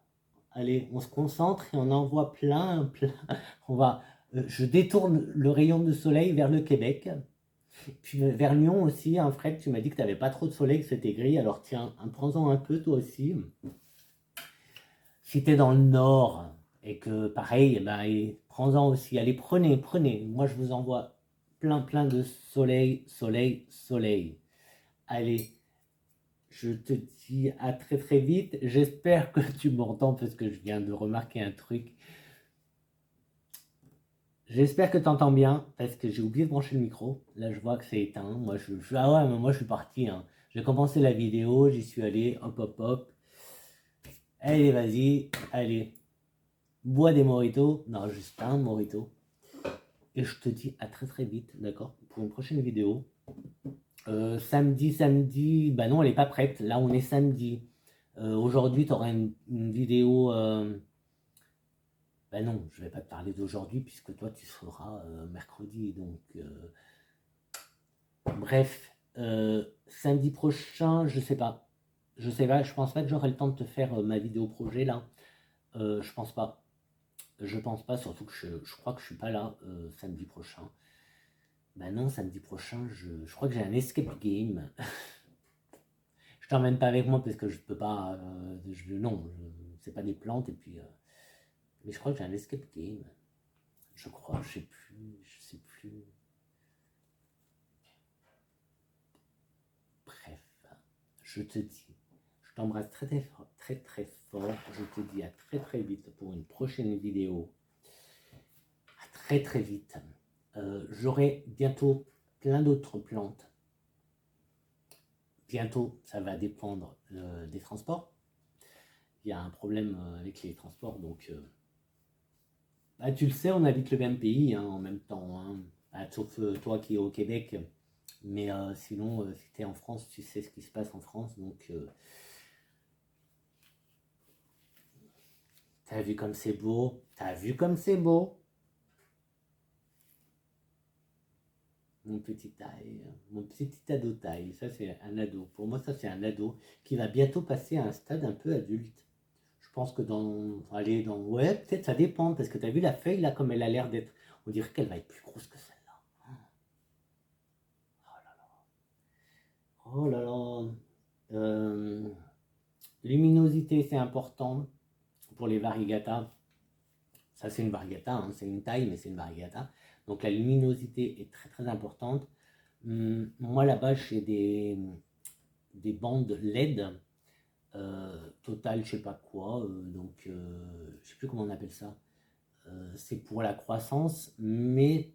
Allez, on se concentre et on envoie plein. On va, je détourne le rayon de soleil vers le Québec. Puis vers Lyon aussi, hein, Fred, tu m'as dit que tu n'avais pas trop de soleil, que c'était gris. Alors tiens, prends-en un peu toi aussi. Si tu es dans le nord et que pareil, prends-en aussi. Allez, prenez. Moi, je vous envoie plein de soleil. Allez, je te dis à très vite. J'espère que tu m'entends parce que je viens de remarquer un truc. J'espère que tu entends bien parce que j'ai oublié de brancher le micro. Là, je vois que c'est éteint. Moi, moi, je suis parti. Hein. J'ai commencé la vidéo, j'y suis allé. Hop. Allez, vas-y. Allez. Bois des mojitos. Non, juste un mojito. Et je te dis à très vite, d'accord? Pour une prochaine vidéo. Samedi. Bah non, elle n'est pas prête. Là, on est samedi. Aujourd'hui, tu auras une vidéo. Ben non, je vais pas te parler d'aujourd'hui puisque toi tu seras mercredi. Donc, bref, samedi prochain, je sais pas. Je pense pas que j'aurai le temps de te faire ma vidéo projet là. Je pense pas. Je pense pas, surtout que je crois que je suis pas là samedi prochain. Ben non, samedi prochain, je crois que j'ai un escape game. Je t'emmène pas avec moi parce que je peux pas. C'est pas des plantes et puis. Mais je crois que j'ai un escape game. Je crois, je sais plus. Bref, je te dis, je t'embrasse très fort. Je te dis à très vite pour une prochaine vidéo. À très vite. J'aurai bientôt plein d'autres plantes. Bientôt, ça va dépendre des transports. Il y a un problème avec les transports, donc tu le sais, on habite le même pays hein, en même temps. Hein. Sauf toi qui es au Québec. Mais sinon, si tu es en France, tu sais ce qui se passe en France. Donc, t'as vu comme c'est beau? T'as vu comme c'est beau? Mon petit taille, mon petit ado taille. Ça, c'est un ado. Pour moi, ça, c'est un ado qui va bientôt passer à un stade un peu adulte. Je pense que ouais, peut-être ça dépend. Parce que t'as vu la feuille, là, comme elle a l'air d'être. On dirait qu'elle va être plus grosse que celle-là. Oh là là. Oh là là. Euh, luminosité, c'est important pour les variegata. Ça, c'est une variegata, hein, c'est une taille, mais c'est une variegata. Donc la luminosité est très très importante. Moi là-bas, j'ai des bandes LED, total, je sais pas quoi, je sais plus comment on appelle ça. C'est pour la croissance, mais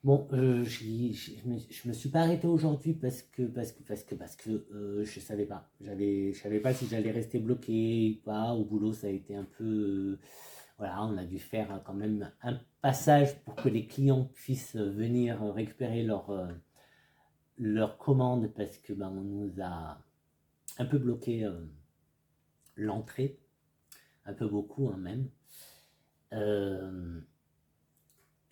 bon, je me suis pas arrêté aujourd'hui parce que je savais pas. Je savais pas si j'allais rester bloqué ou pas. Au boulot, ça a été un peu, voilà, on a dû faire quand même un passage pour que les clients puissent venir récupérer leur commande parce que ben, on nous a un peu bloqué l'entrée, un peu beaucoup hein, même. Euh,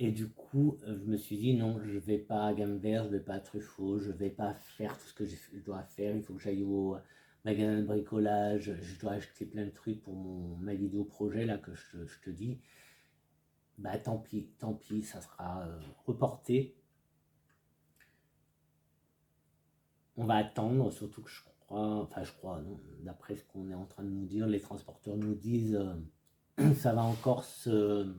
Et du coup, je me suis dit non, je vais pas à Gamme Vert, je vais pas à Truffaut, je vais pas faire tout ce que je dois faire. Il faut que j'aille au magasin de bricolage, je dois acheter plein de trucs pour ma vidéo projet là que je te dis. Bah tant pis, ça sera reporté. On va attendre, surtout que je crois, enfin je crois, non, d'après ce qu'on est en train de nous dire, les transporteurs nous disent ça va encore se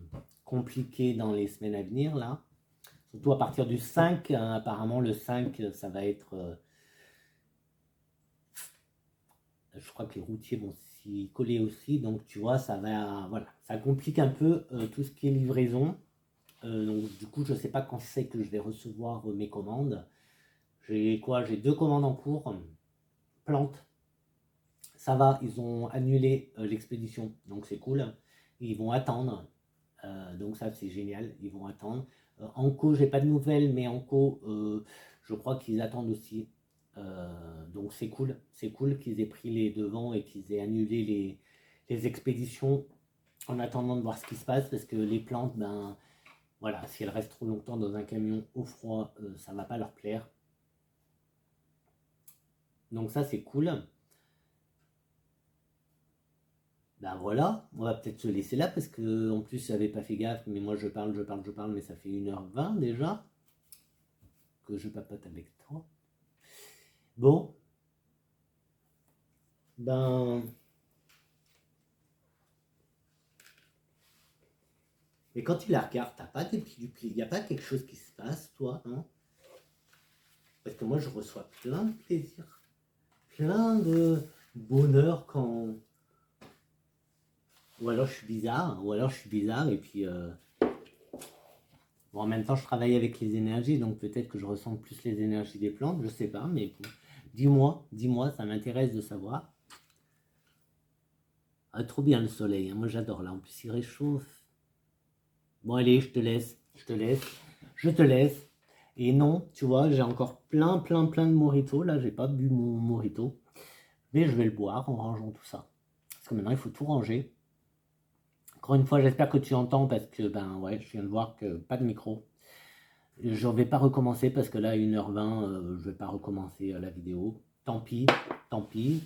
compliquer dans les semaines à venir là. Surtout à partir du 5, hein, apparemment le 5, ça va être... je crois que les routiers vont s'y coller aussi, donc tu vois, ça va... Voilà, ça complique un peu tout ce qui est livraison. Donc du coup, je ne sais pas quand c'est que je vais recevoir mes commandes. J'ai quoi? J'ai 2 commandes en cours. Plantes, ça va, ils ont annulé l'expédition, donc c'est cool. Ils vont attendre, donc ça c'est génial, ils vont attendre. Anko, j'ai pas de nouvelles, mais Anko, je crois qu'ils attendent aussi. Donc c'est cool qu'ils aient pris les devants et qu'ils aient annulé les expéditions en attendant de voir ce qui se passe, parce que les plantes, ben voilà, si elles restent trop longtemps dans un camion au froid, ça va pas leur plaire. Donc ça c'est cool. Ben voilà, on va peut-être se laisser là parce que en plus j'avais pas fait gaffe, mais moi je parle, mais ça fait 1h20 déjà que je papote avec toi. Bon, ben. Mais quand tu la regardes, t'as pas des petits dupliqués, y a pas quelque chose qui se passe, toi, non? Parce que moi je reçois plein de plaisir, plein de bonheur quand. Ou alors je suis bizarre, ou alors je suis bizarre et puis. Bon, en même temps, je travaille avec les énergies, donc peut-être que je ressens plus les énergies des plantes, je sais pas, mais bon. Dis-moi, ça m'intéresse de savoir. Ah, trop bien le soleil, hein, moi j'adore là, en plus il réchauffe. Bon, allez, je te laisse. Et non, tu vois, j'ai encore plein de mojitos, là, j'ai pas bu mon mojito, mais je vais le boire en rangeant tout ça. Parce que maintenant, il faut tout ranger. Encore une fois, j'espère que tu entends parce que, ben ouais, je viens de voir que pas de micro. Je ne vais pas recommencer parce que là, à 1h20, je ne vais pas recommencer la vidéo. Tant pis,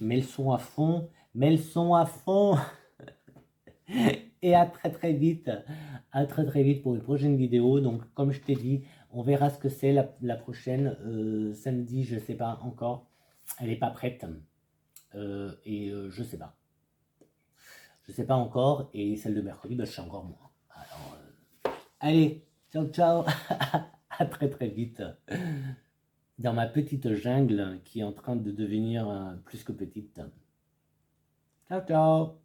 mets le son à fond, mets le son à fond. Et à très vite pour une prochaine vidéo. Donc, comme je t'ai dit, on verra ce que c'est la prochaine. Samedi, je ne sais pas encore. Elle n'est pas prête. Je ne sais pas. Je ne sais pas encore. Et celle de mercredi, bah, je sais encore moins. Alors, allez, ciao. À très vite. Dans ma petite jungle qui est en train de devenir plus que petite. Ciao.